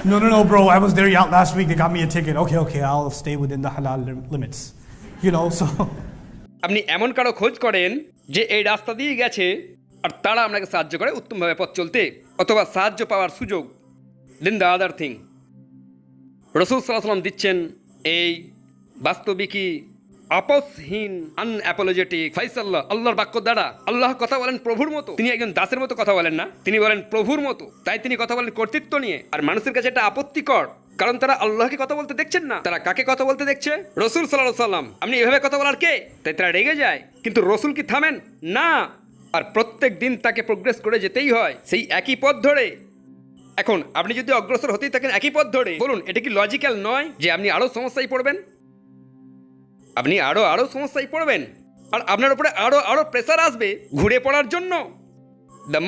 No, bro, I was there last week. They got me a ticket. Okay, I'll stay within the halal limits. So... আপনি এমন কারো খোঁজ করেন যে এই রাস্তা দিয়ে গেছে, আর তারা আপনাকে সাহায্য করে উত্তমভাবে পথ চলতে, অথবা সাহায্য পাওয়ার সুযোগ। দেন দ্য আদার থিং, রাসূল সাল্লাল্লাহু আলাইহি ওয়াসাল্লাম দিচ্ছেন এই বাস্তবিকই আপসহীন আনঅ্যাপোলজেটিক ফাইসাল্লাহ, আল্লাহর বাক্য দ্বারা। আল্লাহ কথা বলেন প্রভুর মতো, তিনি একজন দাসের মতো কথা বলেন না, তিনি বলেন প্রভুর মতো। তাই তিনি কথা বলেন কর্তৃত্ব নিয়ে। আর মানুষের কাছে এটা আপত্তিকর, কারণ তারা আল্লাহকে কথা বলতে দেখছেন না, তারা কাকে কথা বলতে দেখছে? রাসূল সাল্লাল্লাহু আলাইহি ওয়াসাল্লাম। আপনি এভাবে কথা বলার কে? তাই তারা রেগে যায়। কিন্তু রাসূল কি থামেন? না, আর প্রত্যেক দিন তাকে প্রোগ্রেস করে যেতেই হয় সেই একই পথ ধরে। এখন আপনি যদি অগ্রসর হতেই থাকেন একই পথ ধরে, বলুন এটা কি লজিক্যাল নয় যে আপনি আরও সমস্যায় পড়বেন? আপনি আরও সমস্যায় পড়বেন, আর আপনার উপরে আরও প্রেসার আসবে ঘুরে পড়ার জন্য। The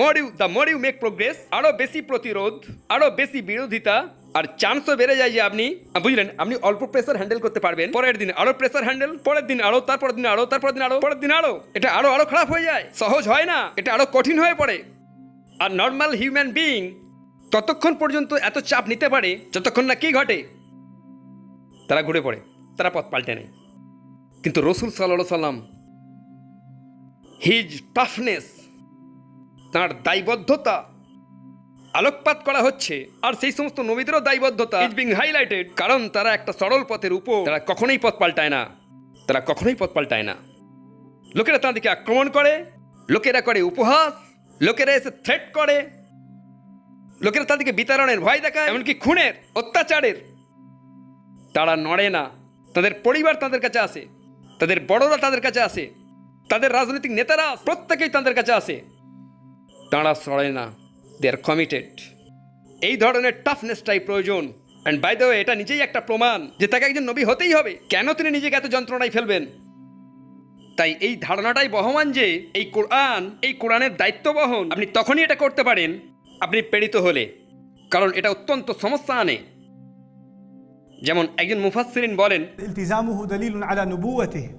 more you make progress, আরও বেশি প্রতিরোধ, আরও বেশি বিরোধিতা, আর চান্সও বেড়ে যায় যে আপনি বুঝলেন আপনি অল্প প্রেসার হ্যান্ডেল করতে পারবেন, পরের দিন আরও প্রেসার হ্যান্ডেল, পরের দিন আরও, তারপরের দিন আরও, তারপরের দিন আরও, পরের দিন আরও। এটা আরও খারাপ হয়ে যায়, সহজ হয় না, এটা আরও কঠিন হয়ে পড়ে। আর নর্মাল হিউম্যান বিইং ততক্ষণ পর্যন্ত এত চাপ নিতে পারে যতক্ষণ না কি ঘটে, তারা ঘুরে পড়ে, তারা পথ পাল্টে নেয়। কিন্তু রাসূল সাল্লাল্লাহু আলাইহি ওয়াসাল্লাম, হিজ টাফনেস, তার দায়বদ্ধতা আলোকপাত করা হচ্ছে, আর সেই সমস্ত নবীদেরও দায়বদ্ধতা ইজ বিং হাইলাইটেড, কারণ তারা একটা সরল পথের উপর, তারা কখনোই পথ পাল্টায় না। লোকেরা তাদেরকে আক্রমণ করে, লোকেরা করে উপহাস, লোকেরা এসে থ্রেট করে, লোকেরা তাদেরকে বিতাড়নের ভয় দেখায়, এমনকি খুনের, অত্যাচারের। তারা নড়ে না। তাদের পরিবার তাদের কাছে আসে, তাদের বড়রা তাদের কাছে আসে, তাদের রাজনৈতিক নেতারা প্রত্যেকেই তাদের কাছে আসে, তারা সরে না। দে আর কমিটেড। এই ধরনের টাফনেসটাই প্রয়োজন। অ্যান্ড বাই দ্য ওয়ে, এটা নিজেই একটা প্রমাণ যে তাকে একজন নবী হতেই হবে। কেন তিনি নিজেকে এত যন্ত্রণায় ফেলবেন? তাই এই ধারণাটাই বহমান যে এই কোরআনের দায়িত্ব বহন আপনি তখনই এটা করতে পারেন আপনি প্রেরিত হলে, কারণ এটা অত্যন্ত সমস্যা আনে। যেমন একজন মুফাসসিরিন বলেন, ইলতিজামুহু দালিলুন আলা নুবুওয়াতিহি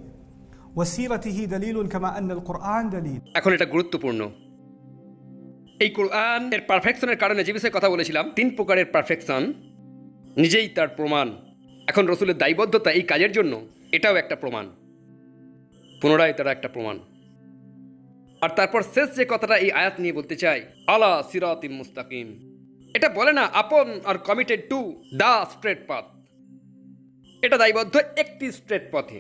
ওয়া সিরাতিহি দালিলুন কামা আন্নাল কুরআন দালিল। এখন এটা গুরুত্বপূর্ণ। এই কোরআন এর পারফেকশনের কারণে যে বিষয়ে কথা বলেছিলাম, 3 প্রকারের পারফেকশন নিজেই তার প্রমাণ। এখন রাসূলের দায়বদ্ধতা এই কাজের জন্য, এটাও একটা প্রমাণ। পুনরায় তারা একটা প্রমাণ। আর তারপর শেষ যে কথাটা এই আয়াত নিয়ে বলতে চাই, আলা সিরাতিম মুস্তাকিম, এটা বলে না আপন are committed to the straight path, এটা দায়বদ্ধ একটি স্ট্রেট পথে,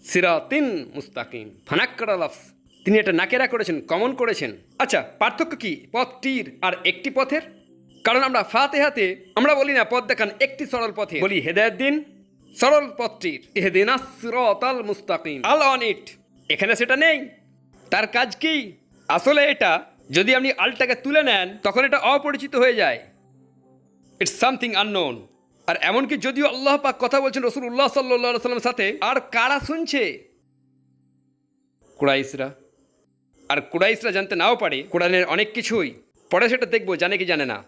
সিরাতিন মুস্তাকিম। ফানাক্কারা লাফজ, তিনি এটা নাকেরা করেছেন, কমন করেছেন। আচ্ছা, পার্থক্য কি পথটির আর একটি পথের? কারণ আমরা ফাতিহাতে আমরা বলি না পথ দেখান একটি সরল পথে, বলি হেদায়েত দিন সরল পথটির, ইহদিনাস সিরাতাল মুস্তাকিম, আল অন ইট। এখানে সেটা নেই। তার কাজ কি? আসলে এটা যদি আপনি আলটাকে তুলে নেন তখন এটা অপরিচিত হয়ে যায়, ইটস সামথিং আননোন। আর এমনকি যদিও আল্লাহ পাক কথা বলছেন রাসূলুল্লাহ সাল্লাল্লাহু আলাইহি ওয়াসাল্লামের সাথে, আর কারা শুনছে? কুরাইশরা। আর কুরাইশরা জানতে নাও পারে কোরআনের অনেক কিছুই, পরে সেটা দেখবো জানে কি জানে না,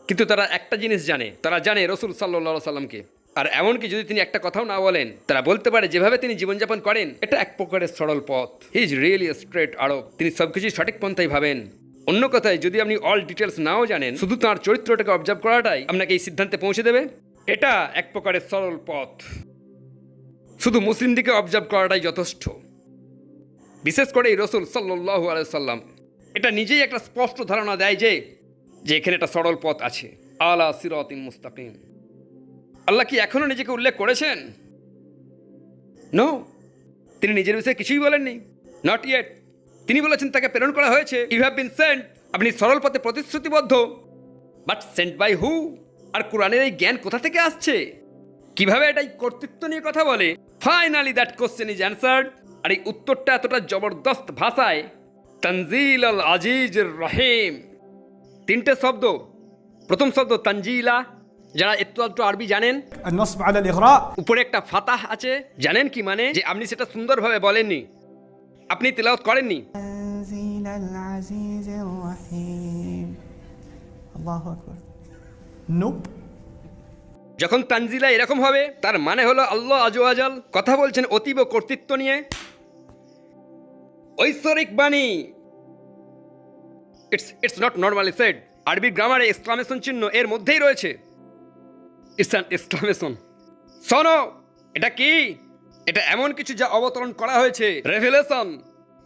কিন্তু তারা একটা জিনিস জানে, তারা জানে রাসূল সাল্লাল্লাহু আলাইহি ওয়াসাল্লামকে। আর এমনকি যদি তিনি একটা কথাও না বলেন, তারা বলতে পারে যেভাবে তিনি জীবনযাপন করেন এটা এক প্রকারের সরল পথ, হি ইজ রিয়েলি স্ট্রেট আরব, তিনি সবকিছুই সঠিক পন্থায় ভাবেন। অন্য কথায়, যদি আপনি অল ডিটেলস নাও জানেন, শুধু তাঁর চরিত্রটাকে অবজার্ভ করাটাই আপনাকে এই সিদ্ধান্তে পৌঁছে দেবে এটা এক প্রকারের সরল পথ। শুধু মুসলিম দিকে অবজার্ভ করাটাই যথেষ্ট। বিশেষ করে এই রাসূল সাল্লাল্লাহু আলাইহি সাল্লাম এটা নিজেই একটা স্পষ্ট ধারণা দেয় যে এখানে একটা সরল পথ আছে, আলা সিরাতিম মুস্তাকিম। আল্লাহ কি এখনো নিজেকে উল্লেখ করেছেন? নো, তিনি নিজের বিষয়ে কিছুই বলেননি, নট ইয়েট। তিনি বলেছেন তাকে প্রেরণ করা হয়েছে, ইউ হ্যাভ বিন সেন্ট, আপনি সরল পথে প্রতিশ্রুতিবদ্ধ। But sent by who? আর কোরআনের এই জ্ঞান কোথা থেকে আসছে? কিভাবে এটাই কর্তৃত্ব নিয়ে কথা বলে? Finally that question is answered. আর এই উত্তরটা এতটা জবরদস্ত ভাষায়, তানজিল আল আজিজুর রহিম, তিনটে শব্দ। প্রথম শব্দ তানজিলা, যারা একটু আধটু আরবি জানেন, النصب على الإغراء উপরে একটা ফাতাহ আছে, জানেন কি মানে? যে আপনি সেটা সুন্দরভাবে বলেননি, আপনি তেলাওয়াত করেননি। تنزيل العزيز الرحيم الله أكبر نوب যখন তানজিলা এরকম হবে, তার মানে হলো আল্লাহ আজু আজাল কথা বলছেন অতীব কর্তৃত্ব নিয়ে, ঐশ্বরিক বাণী। It's not normally said. আরবি গ্রামারে এক্সক্লামেশন চিহ্ন এর মধ্যেই রয়েছে। It's an exclamation. শোনো, এটা কি? এটা এমন কিছু যা অবতরণ করা হয়েছে, রেভেলেশন।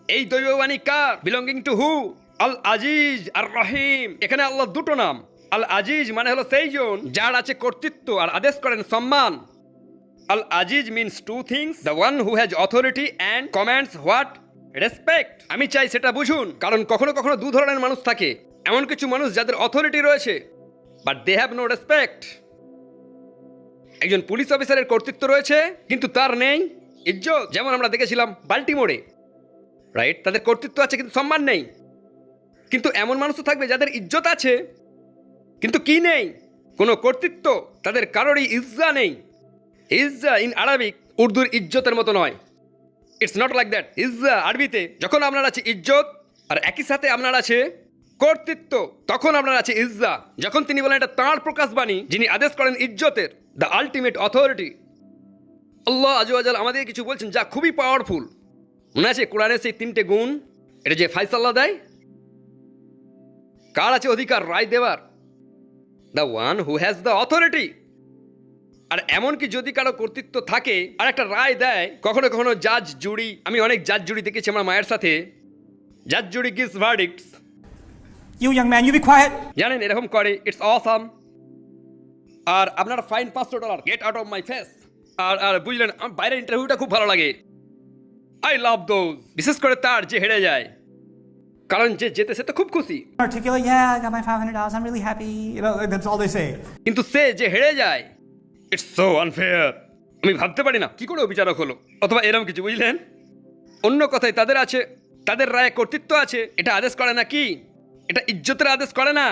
এই দৈববাণী কার? বিলঙ্গিং টু হু? আল আজিজ আর রহিম। এখানে আল্লাহ দুটো নাম। আল আজিজ মানে হলো সেই জন যার আছে কর্তৃত্ব আর আদেশ করেন সম্মান। আল আজিজ means two things, the one who has authority and commands what? Respect. আমি চাই সেটা বুঝুন, কারণ কখনো কখনো দু ধরনের মানুষ থাকে। এমন কিছু মানুষ যাদের অথরিটি রয়েছে, but they have no respect. একজন পুলিশ অফিসারের কর্তৃত্ব রয়েছে, কিন্তু তার নেই ইজ্জত। যেমন আমরা দেখেছিলাম বাল্টিমোরে, রাইট? তাদের কর্তৃত্ব আছে কিন্তু সম্মান নেই। কিন্তু এমন মানুষও থাকবে যাদের ইজ্জত আছে, কিন্তু কি নেই? কোনো কর্তৃত্ব। তাদের কারোরই ইজ্জা নেই। ইজ্জা ইন আরবিক উর্দুর ইজ্জতের মতো নয়। It's not like that. Itza আরবিতে যখন আপনার আছে ইজ্জত আর একই সাথে আপনার আছে কর্তৃত্ব, তখন আপনার আছে ইজ্জা। যখন তিনি বলেন এটা তাঁর প্রকাশবাণী, যিনি আদেশ করেন ইজ্জতের, দ্য আলটিমেট অথরিটি। আল্লাহ আজু আজাল আমাদের কিছু বলছেন যা খুবই পাওয়ারফুল। মনে আছে কোরআনের সেই তিনটে গুণ? এটা যে ফাইসাল্লাহ দেয়, কার আছে অধিকার রায় দেওয়ার? The one who has the authority. আর এমনকি যদি কারো কর্তৃত্ব থাকে আর একটা রায় দেয়, কখনো কখনো জাজ জুরি, আমি অনেক জাজ জুরি দেখেছি আমার মায়ের সাথে, জাজ জুরি gives ভার্ডিক্টস। You young man, you be quiet. জানেন এরকম করে, ইটস অসাম। আর আপনার fine $500, get out of my face. আর বুঝলেন, আমার বাইরের ইন্টারভিউটা খুব ভালো লাগে। I love those. বিশেষ করে তার যে হেরে যায়, কারণ যে জেতে সে তো খুব খুশি, Articulate, yeah, I got my $500. I'm really happy. You know, that's all they say. কিন্তু সে যে হেরে যায়, ইটস সো আনফেয়ার। আমি ভাবতে পারি না কি করে বিচারক হলো, অথবা এরকম কিছু, বুঝলেন? অন্য কথায় তাদের আছে, তাদের রায়ে কর্তৃত্ব আছে। এটা আদেশ করে না কি? এটা ইজ্জতের আদেশ করে না।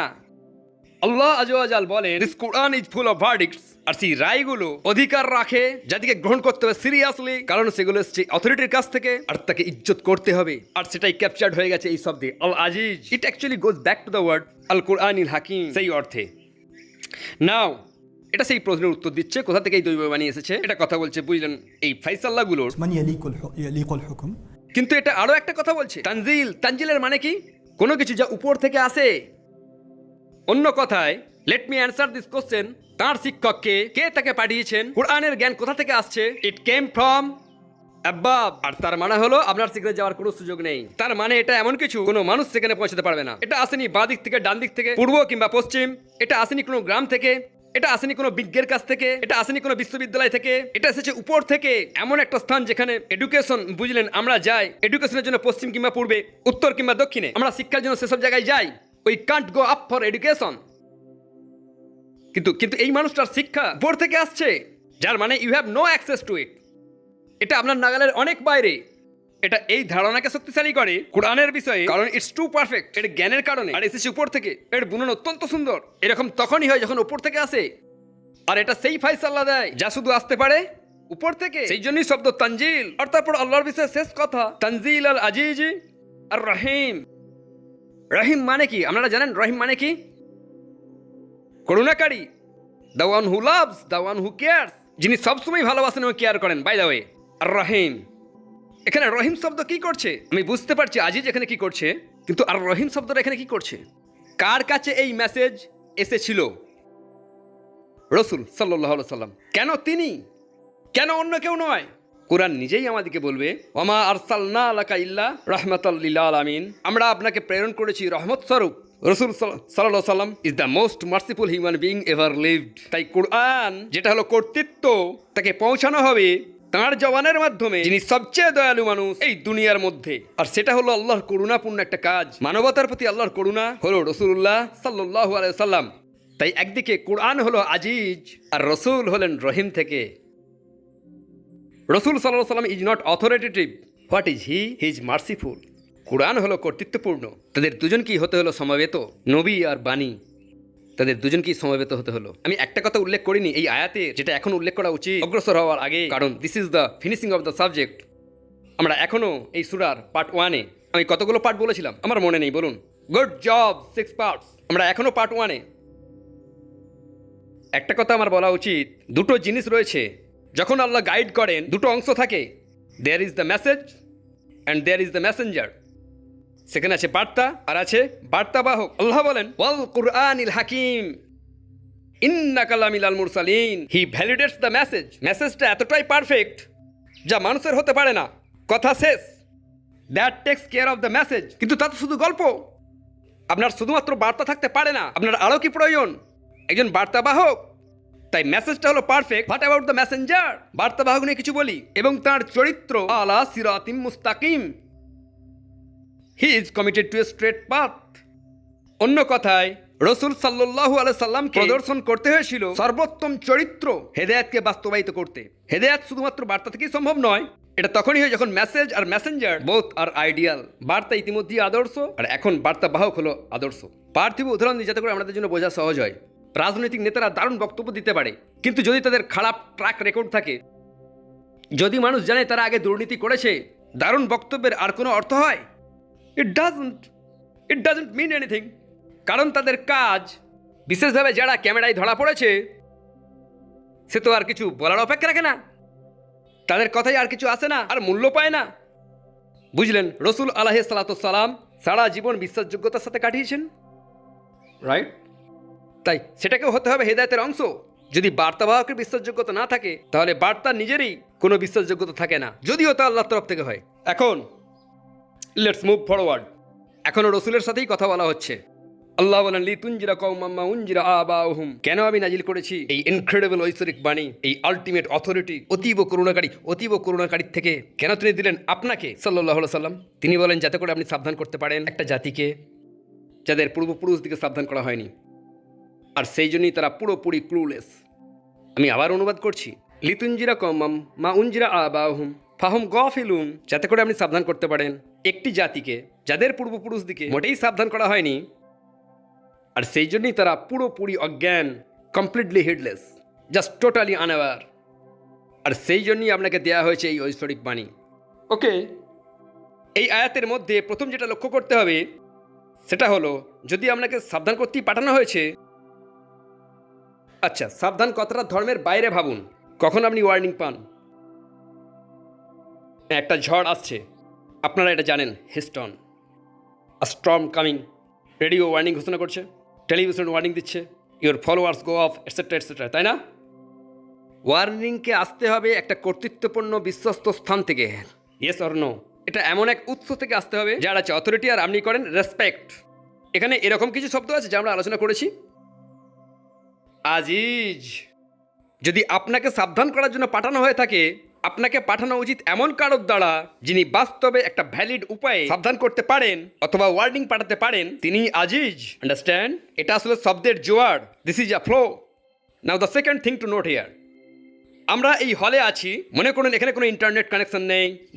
আল্লাহ আজু আজাল বলেন, this Quran is full of verdicts. আর সেই রায়গুলো অধিকার রাখে যাদেরকে গ্রহণ করতে হবে সিরিয়াসলি, কারণ সেগুলো এসছে অথরিটির কাছ থেকে, আর তাকে ইজ্জত করতে হবে। আর সেটাই ক্যাপচার্ড হয়ে গেছে এই শব্দে আল আজিজ। It actually goes back to the word আল কোরআনিল হাকিম, সেই অর্থে। নাও এটা সেই প্রশ্নের উত্তর দিচ্ছে কোথা থেকে এই দৈববাণী এসেছে। এটা কথা বলছে, বুঝলেন, এই ফাইসাল্লাহগুলোর। من يليق الحكم. কিন্তু এটা আরো একটা কথা বলছে, তানজিল। তানজিলের মানে কি? কোনো কিছু যা উপর থেকে আসে। অন্য কথায়, let me answer this question, তার শিক্ষককে কে তাকে পাঠিয়েছেন? কোরআনের জ্ঞান কোথা থেকে আসছে? ইট কেম ফ্রম অ্যাবাভ। আর তার মানে হলো আপনার সেখানে যাওয়ার কোনো সুযোগ নেই। তার মানে এটা এমন কিছু কোনো মানুষ সেখানে পৌঁছাতে পারবে না। এটা আসেনি বাঁ দিক থেকে, ডান দিক থেকে, পূর্ব কিংবা পশ্চিম। এটা আসেনি কোনো গ্রাম থেকে, এটা আসেনি কোনো বিজ্ঞের কাছ থেকে, এটা আসেনি কোনো বিশ্ববিদ্যালয় থেকে। এটা এসেছে উপর থেকে, এমন একটা স্থান যেখানে এডুকেশন, বুঝলেন, আমরা যাই এডুকেশনের জন্য পশ্চিম কিংবা পূর্বে, উত্তর কিংবা দক্ষিণে। আমরা শিক্ষার জন্য সেসব জায়গায় যাই। We can't go up for education. কিন্তু এই মানুষটার শিক্ষা উপর থেকে আসছে, যার মানে you have no access to it. এটা আপনার নাগালের অনেক বাইরে। এটা এই ধারণাকে শক্তিশালী করে কোরআনের বিষয়ে, কারণ ইটস টু পারফেক্ট। এটা জ্ঞানের কারণে, আর এসেছে উপর থেকে। এর বুনন অত্যন্ত সুন্দর। এরকম তখনই হয় যখন উপর থেকে আসে। আর এটা সেই ফাইসাল্লাহ দেয় যা শুধু আসতে পারে উপর থেকে। সেই জন্যই শব্দ তানজিল। আর তারপর আল্লাহর বিষয়ে শেষ কথা, তানজিল আল আজিজ আর রহিম। রহিম মানে কি আপনারা জানেন? রহিম মানে কি? করুণাকারী, the one who loves, the one who cares, যিনি সবসময় ভালোবাসেন এবং কেয়ার করেন। বাই দ্য ওয়ে, আর রহিম, এখানে রহিম শব্দ কি করছে? আমি বুঝতে পারছি আজিজ এখানে কি করছে, কিন্তু আর রহিম শব্দটা এখানে কি করছে? কার কাছে এই মেসেজ এসেছিল? রসুল সাল্লাল্লাহু আলাইহি সাল্লাম। কেন তিনি? কেন অন্য কেউ নয়? কোরআন নিজেই আমাদেরকে বলবে, ওমা আরসালনা লাকা ইল্লা রাহমাতাল লিল আলামিন। আমরা আপনাকে প্রেরণ করেছি রহমত স্বরূপ। রসুল সাল্লাল্লাহু আলাইহি সাল্লাম is the most merciful human being ever lived. তাই কোরআন যেটা হলো কর্তৃত্ব, তাকে পৌঁছানো হবে তাঁর জবানের মাধ্যমে যিনি সবচেয়ে দয়ালু মানুষ এই দুনিয়ার মধ্যে, আর সেটা হলো আল্লাহর করুণাপূর্ণ একটা কাজ। মানবতার প্রতি আল্লাহর করুণা হলো রাসূলুল্লাহ সাল্লাল্লাহু আলাইহি সাল্লাম। তাই একদিকে কোরআন হলো আজিজ আর রসুল হলেন রহিম থেকে। রসুল সাল্লাল্লাহু আলাইহি সাল্লাম is not authoritative, what is he is merciful. কোরআন হলো কর্তৃত্বপূর্ণ, তাদের দুজনকেই হতে হলো সমবেত, নবী আর বাণী তাদের দুজনকেই সমবেত হতে হলো। আমি একটা কথা উল্লেখ করিনি এই আয়াতের, যেটা এখন উল্লেখ করা উচিত অগ্রসর হওয়ার আগে, কারণ this is the finishing of the subject. আমরা এখনো এই সূরার পার্ট 1-এ, আমি কতগুলো পার্ট বলেছিলাম আমার মনে নেই, বলুন। Good job, 6 parts. আমরা এখনো পার্ট 1-এ। একটা কথা আমার বলা উচিত, দুটো জিনিস রয়েছে যখন আল্লাহ গাইড করেন, দুটো অংশ থাকে, there is the message and there is the messenger. সেখানে আছে বার্তা আর আছে বার্তাবাহক। আল্লাহ বলেন ওয়াল কুরআনিল হাকিম ইন্নাকা লামিনাল মুরসালিন। হি ভ্যালিডেটস দ্য মেসেজ। মেসেজটা এতটাই পারফেক্ট যা মানুষের হতে পারে না। কথা শেষ। That tax care of the message. কিন্তু তা তো শুধু গল্প। আপনার শুধুমাত্র বার্তা থাকতে পারে না, আপনার আরও কি প্রয়োজন? একজন বার্তাবাহক। তাই মেসেজটা হলো perfect. What about the messenger? বার্তাবাহক নিয়ে কিছু বলি, এবং তার চরিত্র আলা সিরাতিম মুস্তাকিম। He is committed to a straight path. অন্য কথায় রসুল সাল্লাল্লাহু আলাইহি সাল্লামকে প্রদর্শন করতে হয়েছিল সর্বোত্তম চরিত্র, হেদায়েতকে বাস্তবায়িত করতে। হেদায়েত শুধুমাত্র বার্তা থেকেই সম্ভব নয়, এটা তখনই হয় যখন মেসেজ আর মেসেঞ্জার বোথ আর আইডিয়াল। বার্তা ইতিমধ্যেই আদর্শ, আর এখন বার্তা বাহক হলো আদর্শ। পার্থিব উদাহরণ দিই যাতে করে আমাদের জন্য বোঝা সহজ হয়। রাজনৈতিক নেতারা দারুণ বক্তব্য দিতে পারে, কিন্তু যদি তাদের খারাপ ট্র্যাক রেকর্ড থাকে, যদি মানুষ জানে তারা আগে দুর্নীতি করেছে, দারুণ বক্তব্যের আর কোনো অর্থ হয়? It doesn't mean anything. কারণ তাদের কাজ, বিশেষভাবে যারা ক্যামেরায় ধরা পড়েছে, সে তো আর কিছু বলার অপেক্ষা রাখে না, তাদের কথাই আর কিছু আসে না, আর মূল্য পায় না। বুঝলেন? রসুল আলাইহিস সালাতু ওয়াস সালাম সারা জীবন বিশ্বাসযোগ্যতার সাথে কাটিয়েছেন, রাইট? তাই সেটাকেও হতে হবে হেদায়েতের অংশ। যদি বার্তাবাহকের বিশ্বাসযোগ্যতা না থাকে, তাহলে বার্তা নিজেরই কোনো বিশ্বাসযোগ্যতা থাকে না, যদিও তা আল্লাহর তরফ থেকে হয়। এখন লেটস মুভ ফরওয়ার্ড। এখনও রসুলের সাথেই কথা বলা হচ্ছে। আল্লাহ বলেন লিতুনজিরা কওমান মা উনজিরা আবাউহুম। কেন আমি নাজিল করেছি এই ইনক্রেডিবল ঐশ্বরিক বাণী, এই আলটিমেট অথরিটি, অতীব করুণাকারীর থেকে কেন তিনি দিলেন আপনাকে সাল্লাল্লাহু আলাইহি সাল্লাম? তিনি বলেন যাতে করে আপনি সাবধান করতে পারেন একটা জাতিকে যাদের পূর্বপুরুষ দিকে সাবধান করা হয়নি, আর সেই জন্যই তারা পুরোপুরি ক্লুলেস। আমি আবার অনুবাদ করছি, লিতুনজিরা কওমান মা উনজিরা আবাউহুম ফাহুম গাফিলুন। যাতে করে আপনি সাবধান করতে পারেন একটি জাতিকে যাদের পূর্বপুরুষ দিকে মোটেই সাবধান করা হয়নি, আর সেই জন্যই তারা পুরোপুরি অজ্ঞান, completely headless, just totally unaware. আর সেই জন্যই আপনাকে দেয়া হয়েছে এই ঐশ্বরিক বাণী। ওকে, এই আয়াতের মধ্যে প্রথম যেটা লক্ষ্য করতে হবে সেটা হলো, যদি আপনাকে সাবধান করতেই পাঠানো হয়েছে, আচ্ছা সাবধান কথাটা ধর্মের বাইরে ভাবুন। কখন আপনি ওয়ার্নিং পান? একটা ঝড় আসছে, আপনারা এটা জানেন, হিস্টন, আ স্টর্ম কামিং। রেডিও ওয়ার্নিং ঘোষণা করছে, টেলিভিশন ওয়ার্নিং দিচ্ছে, your followers go of etcetera etcetera, তাই না? ওয়ার্নিংকে আসতে হবে একটা কর্তৃত্বপূর্ণ বিশ্বস্ত স্থান থেকে, ইয়েস অর নো। এটা এমন এক উৎস থেকে আসতে হবে যার আছে অথরিটি, আর আপনি করেন রেসপেক্ট। এখানে এরকম কিছু শব্দ আছে যা আমরা আলোচনা করেছি। আজিজ। যদি আপনাকে সাবধান করার জন্য পাঠানো হয়ে থাকে, আপনাকে পাঠানো উচিত এমন কারোর দ্বারা যিনি বাস্তবে একটা ভ্যালিড উপায়ে সাবধান করতে পারেন অথবা ওয়ার্নিং পাঠাতে পারেন, তিনি আজিজ। আন্ডারস্ট্যান্ড? এটা আসলে শব্দের জোয়ার। This is a flow. Now the second thing to note here, আমরা এই হলে আছি, মনে করুন এখানে কোনো ইন্টারনেট কানেকশন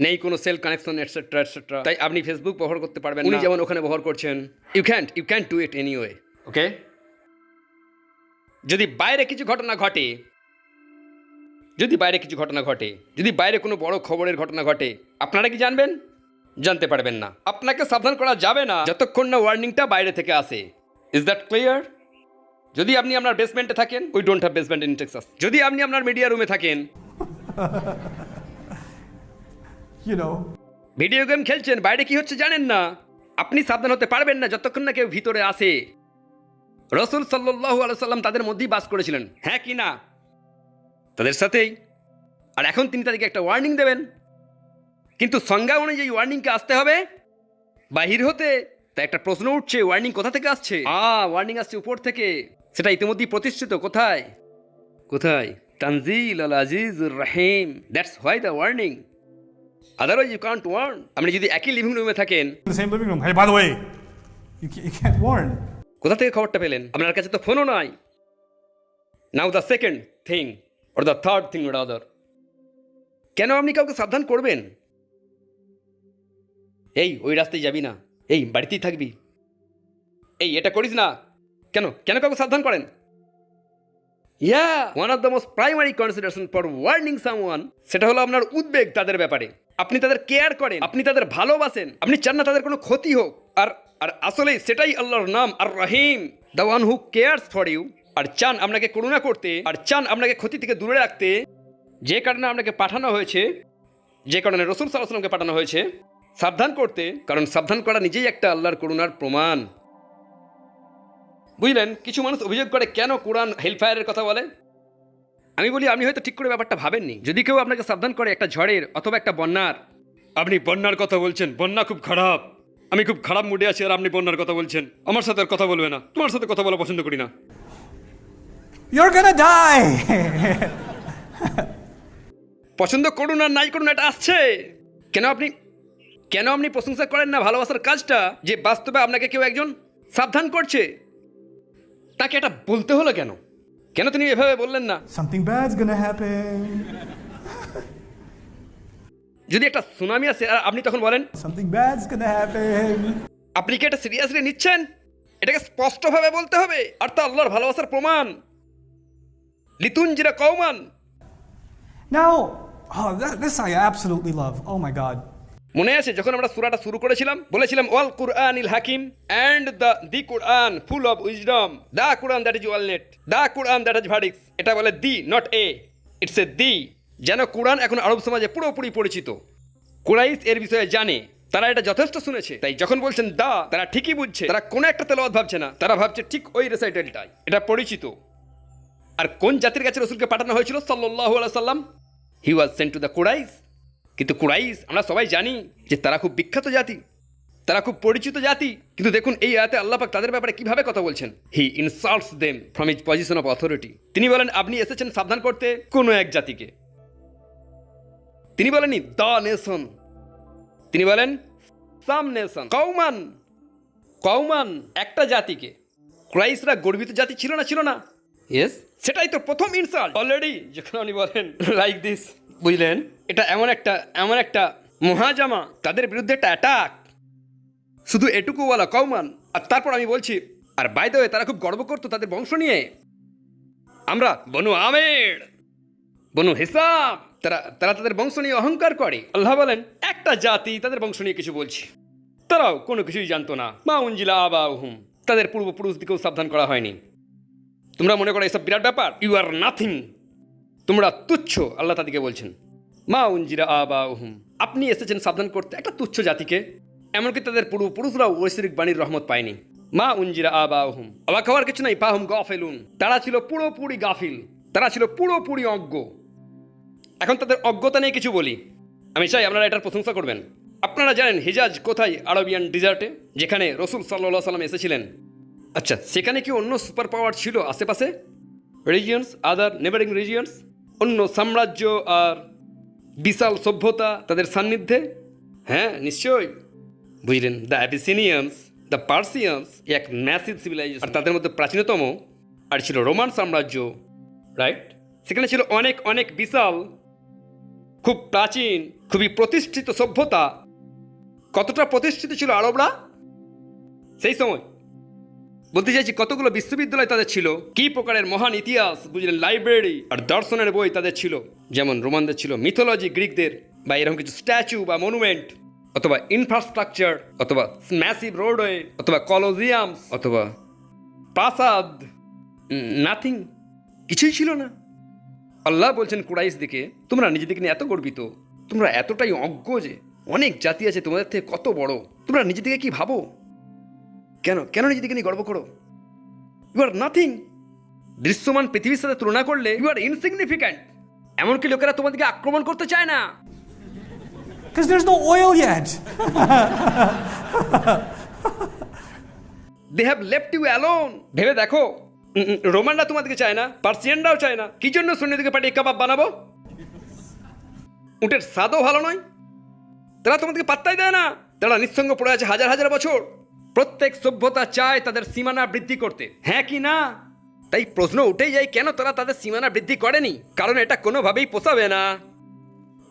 নেই কোনো সেল কানেকশন এটসেট্রা এটসেট্রা। তাই আপনি ফেসবুক ব্যবহার করতে পারবেন, উনি যেমন ওখানে ব্যবহার করছেন। You can't do it anyway. Okay, যদি বাইরে কিছু ঘটনা ঘটে, যদি বাইরে কোনো বড় খবরের ঘটনা ঘটে, আপনারা কি জানবেন? জানতে পারবেন না। আপনাকে সাবধান করা যাবে না যতক্ষণ না ওয়ার্নিংটা বাইরে থেকে আসে। Is that clear? যদি আপনি আপনার বেসমেন্টে থাকেন, we don't have basement in Texas. যদি আপনি আপনার মিডিয়া রুমে থাকেন, ভিডিও গেম খেলছেন, বাইরে কি হচ্ছে জানেন না, আপনি সাবধান হতে পারবেন না যতক্ষণ না কেউ ভিতরে আসে। রসুল সাল্লাল্লাহু আলাইহি সাল্লাম তাদের মধ্যেই বাস করেছিলেন, হ্যাঁ কি না? তাদের সাথেই। আর এখন তিনি তাদেরকে একটা ওয়ার্নিং দেবেন, কিন্তু সংজ্ঞা অনুযায়ী ওয়ার্নিংকে আসতে হবে বাহির হতে। তাই একটা প্রশ্ন উঠছে, ওয়ার্নিং কোথা থেকে আসছে? ওয়ার্নিং আসছে উপর থেকে। সেটা ইতিমধ্যেই প্রতিষ্ঠিত। কোথায়? তানজিল আল আজিজুর রহিম। That's why the warning, otherwise you can't warn. আপনি যদি একই লিভিং রুমে থাকেন, In the same living room. Hey, by the way, you can't warn. কোথা থেকে খবরটা পেলেন? আপনার কাছে তো ফোনও নাই। Now the second thing or the third thing rather, কেন আপনি কাউকে সাবধান করবেন? এই ওই রাস্তায় যাবি না, এই বাড়িতেই থাকবি, এই এটা করিস না, কেন কেন কাউকে সাবধান করেন? One of the most primary consideration for warning someone, সেটা হলো আপনার উদ্বেগ তাদের ব্যাপারে। আপনি তাদের কেয়ার করেন, আপনি তাদের ভালোবাসেন, আপনি চান না তাদের কোনো ক্ষতি হোক। আর আর আসলে সেটাই আল্লাহর নাম, আর রহিম, the one who cares for you. আর চান আপনাকে করুণা করতে, আর চান আপনাকে ক্ষতি থেকে দূরে রাখতে। যে কারণে আপনাকে পাঠানো হয়েছে, যে কারণে রাসূল সাল্লাল্লাহু আলাইহি ওয়াসাল্লামকে পাঠানো হয়েছে সাবধান করতে, কারণ সাবধান করা নিজেই একটা আল্লাহর করুণার প্রমাণ। বুঝলেন? কিছু মানুষ অভিযোগ করে কেন কোরআন হেলফায়ারের কথা বলে। আমি বলি আপনি হয়তো ঠিক করে ব্যাপারটা ভাবেননি। যদি কেউ আপনাকে সাবধান করে একটা ঝড়ের অথবা একটা বন্যার, আপনি বন্যার কথা বলছেন, বন্যা খুব খারাপ, আমি খুব খারাপ মুডে আছি, আর আপনি বন্যার কথা বলছেন, আমার সাথে আর কথা বলবে না, তোমার সাথে কথা বলা পছন্দ করি না। You're gonna die. পছন্দ করুন আর নাই করুন, এটা আসছে। কেন আপনি প্রশংসা করেন না ভালোবাসার কাজটা, যে বাস্তবে আপনাকে কেউ একজন সাবধান করছে? তাকে এটা বলতে হলো কেন? কেন তিনি এভাবে বললেন না? Something bad's gonna happen. যদি একটা সুনামি আসে আর আপনি তখন বলেন Something bad's gonna happen. আপনি কি এটা সিরিয়াসলি নিচ্ছেন? এটাকে স্পষ্টভাবে বলতে হবে, আর তা আল্লাহর ভালোবাসার প্রমাণ। লিতুনজিরা কওমান। Now, this I absolutely love. Oh my God. মনে আছে যখন আমরা সূরাটা শুরু করেছিলাম, বলেছিলাম ওয়াল কুরআনিল হাকিম, and the Quran full of wisdom, the Quran that is ওয়ালনেট, the Quran that is verdicts. এটা বলে দি, নট এ, ইটস এ দি। যেন কুরআন এখন আরব সমাজে পুরোপুরি পরিচিত। কুরাইশ এর বিষয়ে জানে, তারা এটা যথেষ্ট শুনেছে, তাই যখন বলছেন দা, তারা ঠিকই বুঝছে। তারা কোনো একটা তেলাওয়াত ভাবছে না, তারা ভাবছে ঠিক ওই রেসাইটেলটাই, এটা পরিচিত। আর কোন জাতির কাছে রাসূলকে পাঠানো হয়েছিল সাল্লাল্লাহু আলাইহি সাল্লাম? He was sent to the Quraysh. কিন্তু কুরাইশ আমরা সবাই জানি যে তারা খুব বিখ্যাত জাতি, তারা খুব পরিচিত জাতি। কিন্তু দেখুন এই আয়াতে আল্লাহ পাক তাদের ব্যাপারে কিভাবে কথা বলছেন। He insults them from his position of authority. তিনি বলেন আপনি এসেছেন সাবধান করতে কোনো এক জাতিকে। তিনি বলেননি দ্য নেশন, তিনি বলেন সাম নেশন, কওমান একটা জাতিকে। কুরাইশরা গর্বিত জাতি ছিল না? ইয়েস, সেটাই তো প্রথম ইনসাল্ট অলরেডি। যখন আপনি বলেন লাইক দিস, বুঝলেন, এটা এমন একটা মহাজামা, তাদের বিরুদ্ধে একটা অ্যাটাক। শুধু এটুকু বলা কওমান, আর তারপর আমি বলছি আর বাই দ্য ওয়ে তারা খুব গর্ব করতো তাদের বংশ নিয়ে। আমরা বনু আমের, বনু হিসাব, তারা তাদের বংশ নিয়ে অহংকার করে। আল্লাহ বলেন একটা জাতি তাদের বংশ নিয়ে কিছু বলছে, তারাও কোনো কিছুই জানতো না। মা উনজিলা আবাহুম, তাদের পূর্বপুরুষ দিকেও সাবধান করা হয়নি। তোমরা মনে করো এসব বিরাট ব্যাপার, ইউ আর নাথিং, তোমরা তুচ্ছ। আল্লাহ তাদেরকে বলছেন মা উনজিরা আবাহুম, আপনি এসেছেন সাবধান করতে একটা তুচ্ছ জাতিকে। এমনকি তাদের পূর্বপুরুষরাও ঐশ্বরিক বাণীর রহমত পায়নি। মা উনজিরা আবাহুম, অবাক হওয়ার কিছু নাই। ফাহুম গাফিলুন, তারা ছিল পুরোপুরি গাফিল, তারা ছিল পুরোপুরি অজ্ঞ। এখন তাদের অজ্ঞতা নিয়ে কিছু বলি, আমি চাই আপনারা এটার প্রশংসা করবেন। আপনারা জানেন হিজাজ কোথায়? আরবিয়ান ডিজার্টে, যেখানে রাসূল সাল্লাল্লাহু আলাইহি ওয়াসাল্লাম এসেছিলেন। আচ্ছা, সেখানে কি অন্য সুপার পাওয়ার ছিল আশেপাশে? রিজিয়ন্স, আদার নেবারিং রিজিয়ন্স, অন্য সাম্রাজ্য আর বিশাল সভ্যতা তাদের সান্নিধ্যে? হ্যাঁ, নিশ্চয়ই। বুঝলেন, দ্য অ্যাবিসিনিয়ান্স, দ্য পার্সিয়ান্স, এক ম্যাসিভ সিভিলাইজেশন। আর তাদের মধ্যে প্রাচীনতম আর ছিল রোমান সাম্রাজ্য, রাইট? সেখানে ছিল অনেক বিশাল, খুব প্রাচীন, খুবই প্রতিষ্ঠিত সভ্যতা। কতটা প্রতিষ্ঠিত ছিল আরবরা সেই সময়? বলতে চাইছি কতগুলো বিশ্ববিদ্যালয় তাদের ছিল, কি প্রকারের মহান ইতিহাস, বুঝলেন, লাইব্রেরি আর দর্শনের বই তাদের ছিল। যেমন রোমানদের ছিল মিথোলজি, গ্রিকদের বা এরকম কিছু স্ট্যাচু বা মনুমেন্ট, অথবা ইনফ্রাস্ট্রাকচার, অথবা ম্যাসিভ রোডওয়ে, অথবা কলোজিয়ামস, অথবা প্রাসাদ। নাথিং, কিছুই ছিল না। আল্লাহ বলছেন কুরাইশ দিকে, তোমরা নিজেদেরকে নিয়ে এত গর্বিত, তোমরা এতটাই অজ্ঞ যে অনেক জাতি আছে তোমাদের থেকে কত বড়, তোমরা নিজেদেরকে কি ভাবো? কেন নিজেদেরকে নিয়ে গর্ব করো? You are nothing. দৃশ্যমান পৃথিবীর সাথে তুলনা করলে ইউ আর ইনসিগনিফিক্যান্ট। এমনকি লোকেরা তোমাদেরকে আক্রমণ করতে চায় না। Because there's no oil yet. They have left you alone. ভেবে দেখো, রোমানরা তোমাদেরকে চায় না, পার্সিয়ানরাও চায় না। কি জন্য সৈন্যদেরকে পাঠিয়ে কাবাব বানাবো? উটের স্বাদও ভালো নয়। তারা তোমাদেরকে পাত্তাই দেয় না। তারা নিঃসঙ্গ পড়ে আছে হাজার হাজার বছর। প্রত্যেক সভ্যতা চায় তাদের সীমানা বৃদ্ধি করতে, হ্যাঁ কি না? তাই প্রশ্ন উঠেই যায়, কেন তারা তাদের সীমানা বৃদ্ধি করেনি? কারণ এটা কোনোভাবেই পোষাবে না।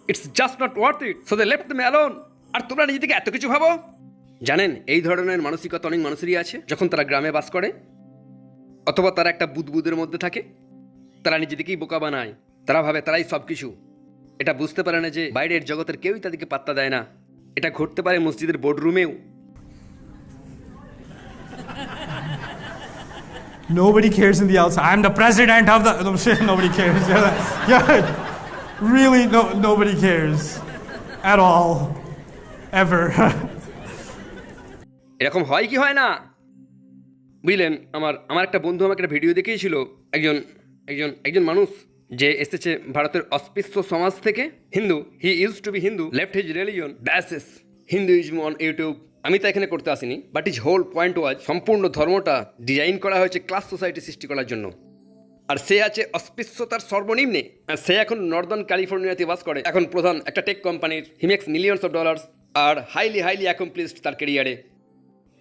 It's just not worth it, so they left them alone. আর তোমরা নিজে থেকে এত কিছু ভাবো? জানেন, এই ধরনের মানসিকতা অনেক মানুষেরই আছে যখন তারা গ্রামে বাস করে, অথবা তারা একটা বুদবুদের মধ্যে থাকে। তারা নিজেদেরকেই বোকা বানায়। তারা ভাবে তারাই সব কিছু। এটা বুঝতে পারে না যে বাইরের জগতের কেউই তাদেরকে পাত্তা দেয় না। এটা ঘটতে পারে মসজিদের বোর্ডরুমেও। Nobody cares in the outside. I'm the president of the. No, shit, nobody cares. Yeah, really, nobody cares at all, ever. এরকম হয় কি হয় না? বুঝলেন, আমার একটা বন্ধু আমাকে একটা ভিডিও দেখিয়েছিল। একজন একজন একজন মানুষ যে এসেছে ভারতের অস্পৃশ্য সমাজ থেকে, Hindu. He use to be Hindu, left his religion, bashes Hinduism on YouTube. আমি তো এখানে করতে আসিনি, but is whole point was, সম্পূর্ণ ধর্মটা ডিজাইন করা হয়েছে ক্লাস সোসাইটি সৃষ্টি করার জন্য। আর সে আছে অস্পৃশ্যতার সর্বনিম্নে। আর সে এখন নর্দার্ন ক্যালিফোর্নিয়াতে বাস করে, এখন প্রধান একটা টেক কোম্পানির। He makes millions of dollars আর হাইলি অ্যাকমপ্লিশড তার ক্যারিয়ারে।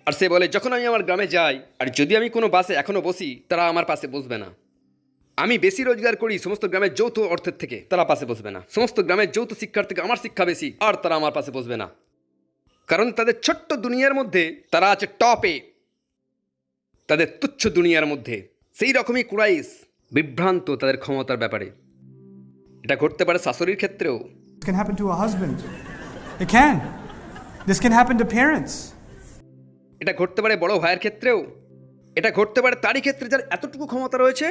আর সে বলে, যখন আমি আমার গ্রামে যাই আর যদি আমি কোনো বাসে এখনও বসি, তারা আমার পাশে বসবে না। আমি বেশি রোজগার করি সমস্ত গ্রামের যৌথ অর্থের থেকে, তারা পাশে বসবে না। সমস্ত গ্রামের যৌথ শিক্ষার থেকে আমার শিক্ষা বেশি, আর তারা আমার পাশে বসবে না। কারণ তাদের ছোট্ট দুনিয়ার মধ্যে তারা আছে টপে, তাদের তুচ্ছ দুনিয়ার মধ্যে। সেই রকমই কুরাইশ বিভ্রান্ত তাদের ক্ষমতার ব্যাপারে। এটা ঘটতে পারে শাশুড়ির ক্ষেত্রেও। This can happen to a husband. It can. This can happen to parents. এটা ঘটতে পারে বড় ভাইয়ের ক্ষেত্রেও। এটা ঘটতে পারে তারই ক্ষেত্রে যার এতটুকু ক্ষমতা রয়েছে,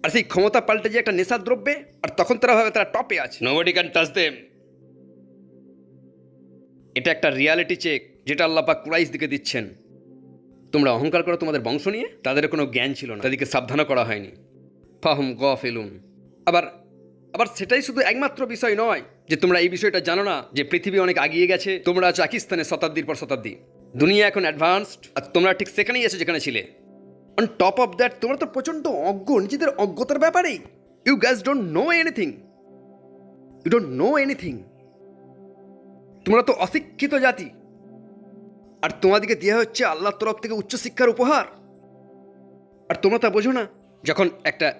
আর সেই ক্ষমতা পাল্টে যে একটা নেশার দ্রব্যে, আর তখন তারা ভাবে তারা টপে আছে। Nobody can touch them. এটা একটা রিয়ালিটি চেক যেটা আল্লাহ পাক কুরাইশ দিকে দিচ্ছেন। তোমরা অহংকার করো তোমাদের বংশ নিয়ে, তাদের কোনো জ্ঞান ছিল না, তাদেরকে সাবধানও করা হয়নি। ফাহুম গাফিলুন। আবার সেটাই শুধু একমাত্র বিষয় নয় যে তোমরা এই বিষয়টা জানো না যে পৃথিবী অনেক এগিয়ে গেছে। তোমরা আছো পাকিস্তানে শতাব্দীর পর শতাব্দী। দুনিয়া এখন অ্যাডভান্সড, আর তোমরা ঠিক সেখানেই আছো যেখানে ছিলে। অন টপ অফ দ্যাট তোমরা তো প্রচণ্ড অজ্ঞ নিজেদের অজ্ঞতার ব্যাপারেই। You guys don't know anything. You don't know anything. তোমরা তো অশিক্ষিত জাতি, আর তোমাদেরকে দেওয়া হচ্ছে আল্লাহর তরফ থেকে উচ্চশিক্ষার উপহার, আর তোমরা তা বোঝো না। যখন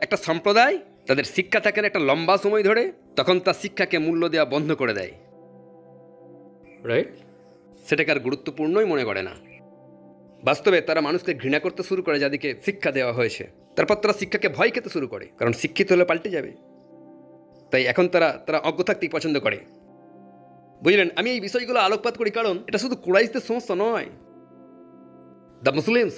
একটা সম্প্রদায় তাদের শিক্ষা থাকে না একটা লম্বা সময় ধরে, তখন তার শিক্ষাকে মূল্য দেওয়া বন্ধ করে দেয়, রাইট? সেটাকে আর গুরুত্বপূর্ণই মনে করে না। বাস্তবে তারা মানুষকে ঘৃণা করতে শুরু করে যাদেরকে শিক্ষা দেওয়া হয়েছে। তারপর তারা শিক্ষাকে ভয় খেতে শুরু করে, কারণ শিক্ষিত হলে পাল্টে যাবে। তাই এখন তারা অজ্ঞ থাকতেই পছন্দ করে। বুঝলেন, আমি এই বিষয়গুলো আলোকপাত করি কারণ এটা শুধু কুরাইশদের সমস্যা নয়, দ্য মুসলিমস।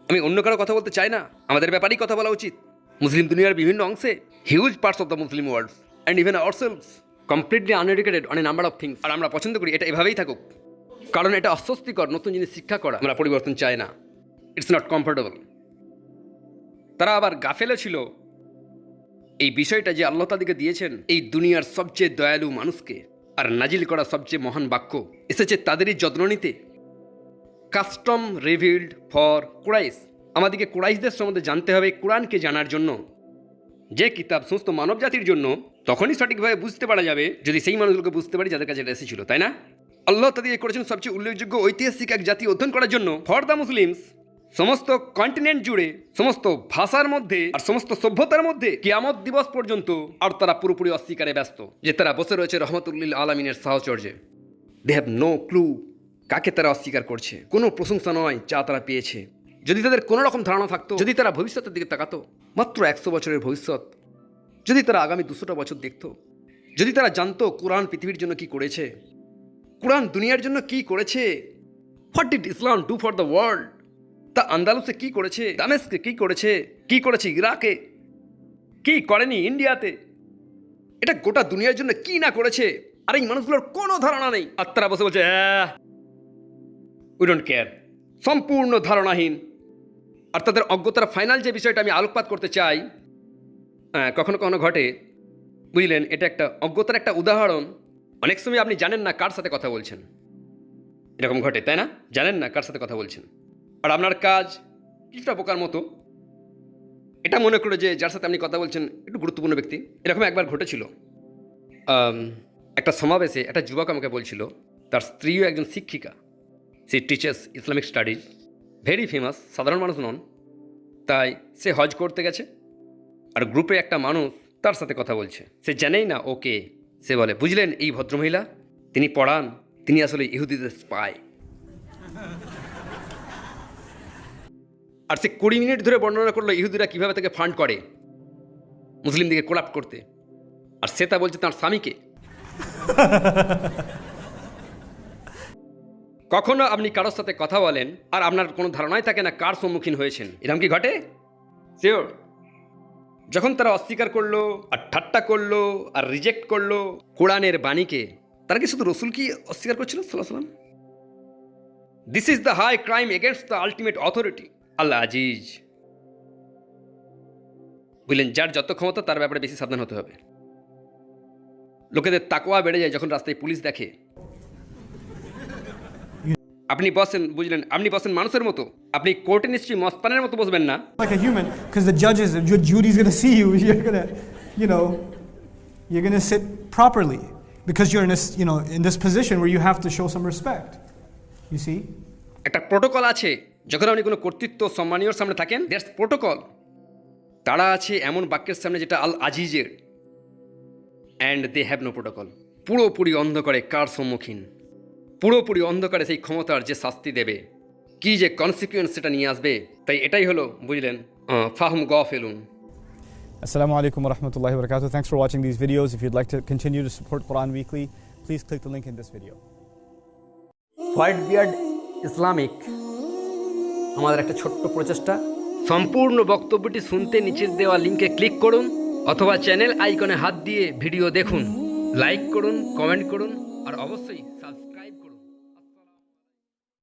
আমি অন্য কারো কথা বলতে চাই না, আমাদের ব্যাপারেই কথা বলা উচিত। মুসলিম দুনিয়ার বিভিন্ন অংশে, huge parts of the Muslim world and even ourselves completely uneducated on a number of things. আর আমরা পছন্দ করি এটা এভাবেই থাকুক, কারণ এটা অস্বস্তিকর। নতুন জিনিস শিক্ষা করা আমরা পরিবর্তন চাই না। It's not comfortable. তারা আবার গাফেলে ছিল এই বিষয়টা যে আল্লাহ তাদেরকে দিয়েছেন এই দুনিয়ার সবচেয়ে দয়ালু মানুষকে, আর নাজিল করা সবচেয়ে মহান বাক্য এসেছে তাদেরই যত্ন নিতে। Custom revealed for Quraish. আমাদেরকে কুরাইশদের সম্বন্ধে জানতে হবে কোরআনকে জানার জন্য। যে কিতাব সমস্ত মানব জাতির জন্য, তখনই সঠিকভাবে বুঝতে পারা যাবে যদি সেই মানুষগুলোকে বুঝতে পারি যাদের কাছে এটা এসেছিল, তাই না? আল্লাহ তাদেরকে করেছেন সবচেয়ে উল্লেখযোগ্য ঐতিহাসিক এক জাতি অধ্যয়ন করার জন্য, ফর দ্য মুসলিমস। সমস্ত কন্টিনেন্ট জুড়ে, সমস্ত ভাষার মধ্যে আর সমস্ত সভ্যতার মধ্যে কিয়ামত দিবস পর্যন্ত। আর তারা পুরোপুরি অস্বীকারে ব্যস্ত যে তারা বসে রয়েছে রহমতুল্লিল আলমিনের সাহচর্যে। দে হ্যাভ নো ক্লু কাকে তারা অস্বীকার করছে। কোনো প্রশংসা নয় যা তারা পেয়েছে। যদি তাদের কোনো রকম ধারণা থাকতো, যদি তারা ভবিষ্যতের দিকে তাকাতো, মাত্র 100 বছরের ভবিষ্যৎ, যদি তারা আগামী 200টা বছর দেখতো, যদি তারা জানতো কোরআন পৃথিবীর জন্য কি করেছে, কোরআন দুনিয়ার জন্য কি করেছে, what did Islam do for the world, তা আন্দালুসে কি করেছে, দামেস্কে কি করেছে ইরাকে, কি করেনি ইন্ডিয়াতে, এটা গোটা দুনিয়ার জন্য কি না করেছে। আর এই মানুষগুলোর কোনো ধারণা নেই, আর তারা বসে বলছে উই ডোন্ট কেয়ার। সম্পূর্ণ ধারণাহীন। আর তাদের অজ্ঞতার ফাইনাল যে বিষয়টা আমি আলোকপাত করতে চাই, কখনো কখনো ঘটে, বুঝলেন, এটা একটা অজ্ঞতার একটা উদাহরণ। অনেক সময় আপনি জানেন না কার সাথে কথা বলছেন, এরকম ঘটে, তাই না? জানেন না কার সাথে কথা বলছেন, আর আপনার কাজ কিছুটা বোকার মতো। এটা মনে করে যে যার সাথে আপনি কথা বলছেন একটু গুরুত্বপূর্ণ ব্যক্তি। এরকম একবার ঘটেছিল, একটা সমাবেশে একটা যুবক আমাকে বলছিল তার স্ত্রীও একজন শিক্ষিকা, সে teachers Islamic studies, very famous, সাধারণ মানুষ নন। তাই সে হজ করতে গেছে, আর গ্রুপে একটা মানুষ তার সাথে কথা বলছে, সে জানেই না ওকে। সে বলে, বুঝলেন এই ভদ্রমহিলা, তিনি পড়ান, তিনি আসলে ইহুদিদের স্পাই। আর সে 20 মিনিট ধরে বর্ণনা করলো ইহুদিরা কীভাবে তাকে ফান্ড করে মুসলিমদিকে কোলাপ্ট করতে, আর সে তা বলছে তার স্বামীকে। কখনো আপনি কারোর সাথে কথা বলেন আর আপনার কোনো ধারণাই থাকে না কার সম্মুখীন হয়েছেন, এরকম কি ঘটে? শিওর। যখন তারা অস্বীকার করলো আর ঠাট্টা করলো আর রিজেক্ট করলো কোরআনের বাণীকে, তারা কি শুধু রসুলকে অস্বীকার করছিল সাল্লাল্লাহু আলাইহি ওয়াসাল্লাম? This is the high crime against the ultimate authority Allah আজিজ। বুঝলেন, যার যত ক্ষমতা তার ব্যাপারে বেশি সাবধান হতে হবে। লোকেদের তাকওয়া বেড়ে যায় যখন রাস্তায় পুলিশ দেখে। আপনি বসেন, বুঝলেন, আপনি বসেন মানুষের মতো, আপনি কোর্টে নিশ্চয়ই মস্তানের মতো বসবেন না। Like a human, because the jury's going to see you. You're going to sit properly because you're in this position where you have to show some respect. You see? একটা প্রোটোকল আছে, যখন আপনি কোনো কর্তৃত্ব সম্মানীয়র সামনে থাকেন, দ্যাটস প্রোটোকল। তারা আছে এমন বাক্যের সামনে যেটা আল আজিজের, and they have no protocol. পুরোপুরি অন্ধকারে কার সম্মুখীন, পুরোপুরি অন্ধকারে সেই ক্ষমতার যে শাস্তি দেবে, কি যে কনসিকুয়েন্স সেটা নিয়ে আসবে। তাই এটাই হলো, বুঝলেন, ফাহম গাফিলুন। Assalamu alaikum wa rahmatullahi wa barakatuh. Thanks for watching these videos. If you'd like to continue to support Quran Weekly, please click the link in this video. White beard Islamic আমাদের একটা ছোট্ট প্রচেষ্টা। সম্পূর্ণ বক্তব্যটি শুনতে নিচের দেওয়া লিঙ্কে ক্লিক করুন অথবা চ্যানেল আইকনে হাত দিয়ে ভিডিও দেখুন, লাইক করুন, কমেন্ট করুন, আর অবশ্যই